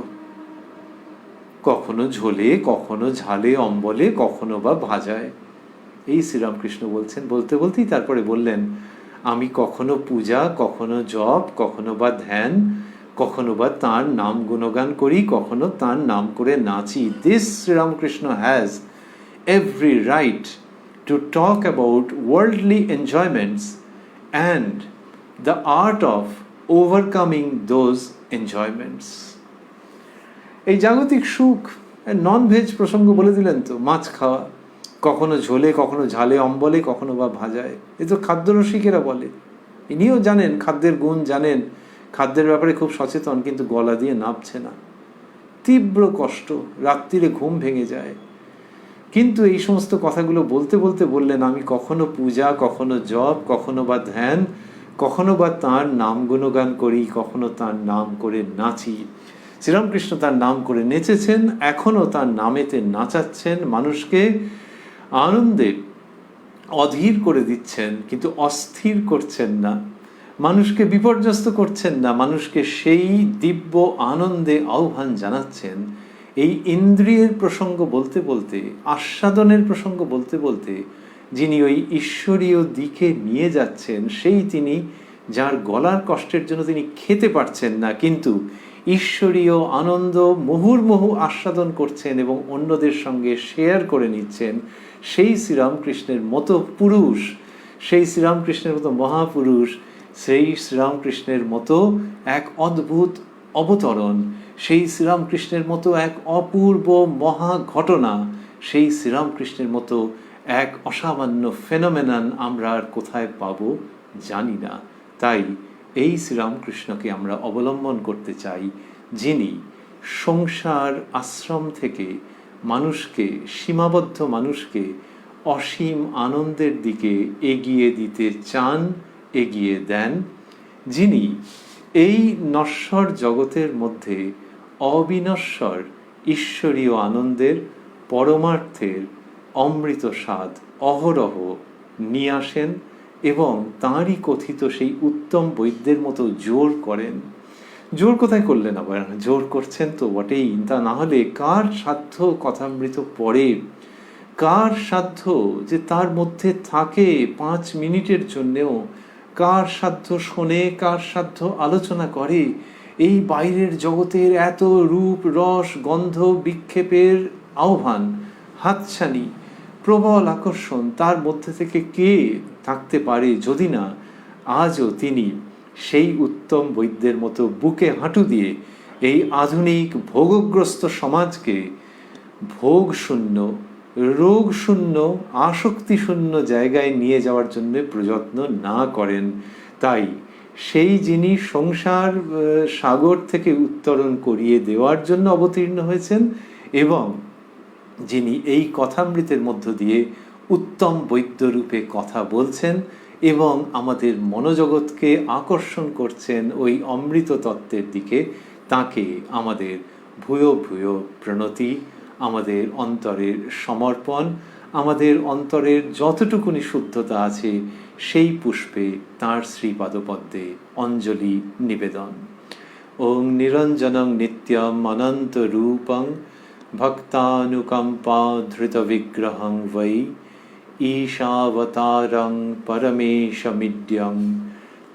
কখনো ঝোলে, কখনো ঝালে, অম্বলে, কখনো বা ভাজায়। এই শ্রীরামকৃষ্ণ বলছেন। বলতে বলতেই তারপরে বললেন আমি কখনো পূজা, কখনো জপ, কখনো বা ধ্যান, কখনো বা তার নাম গুণগান করি, কখনো তার নাম করে নাচি। This Sri Ramakrishna has every right to talk about worldly enjoyments and the art of overcoming those enjoyments. এই জাগতিক সুখ, ননভেজ প্রসঙ্গ বলে দিলেন তো, মাছ খাওয়া, কখনো ঝোলে, কখনো ঝালে, অম্বলে, কখনো বা ভাজায়। এ তো খাদ্যরসিকেরা বলে। ইনিও জানেন, খাদ্যের গুণ জানেন, খাদ্যের ব্যাপারে খুব সচেতন, কিন্তু গলা দিয়ে নামছে না। তীব্র কষ্ট, রাত্রিরে ঘুম ভেঙে যায়। কিন্তু এই সমস্ত কথাগুলো বলতে বলতে বললেন, আমি কখনো পূজা, কখনো জপ, কখনো বা ধ্যান, কখনো বা তাঁর নাম গুণগান করি, কখনো তাঁর নাম করে নাচি। শ্রীরামকৃষ্ণ তার নাম করে নেচেছেন, এখনো তার নামেতে নাচাচ্ছেন, মানুষকে আনন্দে অধীর করে দিচ্ছেন, কিন্তু অস্থির করছেন না, মানুষকে বিপর্যস্ত করছেন না, মানুষকে সেই দিব্য আনন্দে আহ্বান জানাচ্ছেন। এই ইন্দ্রিয়ের প্রসঙ্গ বলতে বলতে, আস্বাদনের প্রসঙ্গ বলতে বলতে যিনি ওই ঈশ্বরীয় দিকে নিয়ে যাচ্ছেন, সেই তিনি, যার গলার কষ্টের জন্য তিনি খেতে পারছেন না, কিন্তু ঈশ্বরীয় আনন্দ মুহুর্মুহু আস্বাদন করছেন এবং অন্যদের সঙ্গে শেয়ার করে নিচ্ছেন। সেই শ্রীরামকৃষ্ণের মতো পুরুষ, সেই শ্রীরামকৃষ্ণের মতো মহাপুরুষ, সেই শ্রীরামকৃষ্ণের মতো এক অদ্ভুত অবতরণ, সেই শ্রীরামকৃষ্ণের মতো এক অপূর্ব মহা ঘটনা, সেই শ্রীরামকৃষ্ণের মতো এক অসামান্য ফেনোমেনন আমরা আর কোথায় পাবো জানি না। তাই এই শ্রীরামকৃষ্ণকে আমরা অবলম্বন করতে চাই, যিনি সংসার আশ্রম থেকে মানুষকে, সীমাবদ্ধ মানুষকে অসীম আনন্দের দিকে এগিয়ে দিতে চান, এগিয়ে দেন, যিনি এই নশ্বর জগতের মধ্যে অবিনশ্বর ঈশ্বরীয় আনন্দের, পরমার্থের অমৃত স্বাদ অহরহ নিয়ে আসেন এবং তাঁরই কথিত সেই উত্তম বৈদ্যের মতো জোর করেন। জোর কোথায় করলেন আবার? জোর করছেন তো বটেই, তা না হলে কার সাধ্য কথামৃত পড়ে, কার সাধ্য যে তার মধ্যে থাকে 5 মিনিটের জন্যেও, কার সাধ্য শোনে, কার সাধ্য আলোচনা করে? এই বাইরের জগতের এত রূপ, রস, গন্ধ, বিক্ষেপের আহ্বান, হাতছানি, প্রবল আকর্ষণ, তার মধ্যে থেকে কে থাকতে পারে যদি না আজও তিনি সেই উত্তম বৈদ্যের মতো বুকে হাঁটু দিয়ে এই আধুনিক ভোগগ্রস্ত সমাজকে ভোগ শূন্য, রোগ শূন্য, আসক্তি শূন্য জায়গায় নিয়ে যাওয়ার জন্য প্রযত্ন না করেন। তাই সেই যিনি সংসার সাগর থেকে উত্তরণ করিয়ে দেওয়ার জন্য অবতীর্ণ হয়েছেন এবং যিনি এই কথামৃতের মধ্য দিয়ে উত্তম বৈদ্যরূপে কথা বলছেন এবং আমাদের মনোজগৎকে আকর্ষণ করছেন ওই অমৃত তত্ত্বের দিকে, তাকে আমাদের ভূয় ভূয় প্রণতি, আমাদের অন্তরের সমর্পণ, আমাদের অন্তরের যতটুকুনি শুদ্ধতা আছে সেই পুষ্পে তাঁর শ্রীপাদপদ্মে অঞ্জলি নিবেদন। ওং নিরঞ্জনং নিত্যম অনন্ত রূপং ভক্তানুকম্পা ধৃত বিগ্রহং বৈ ঈশাবতারং পরমেশমিড্যং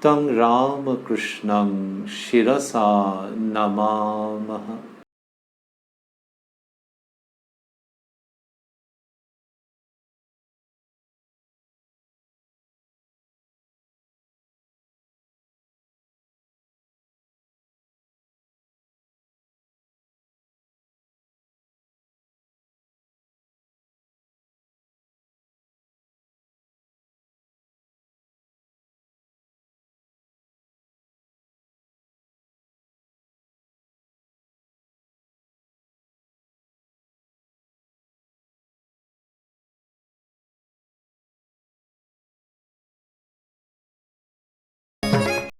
তং রামকৃষ্ণং শিরসা নমামহ।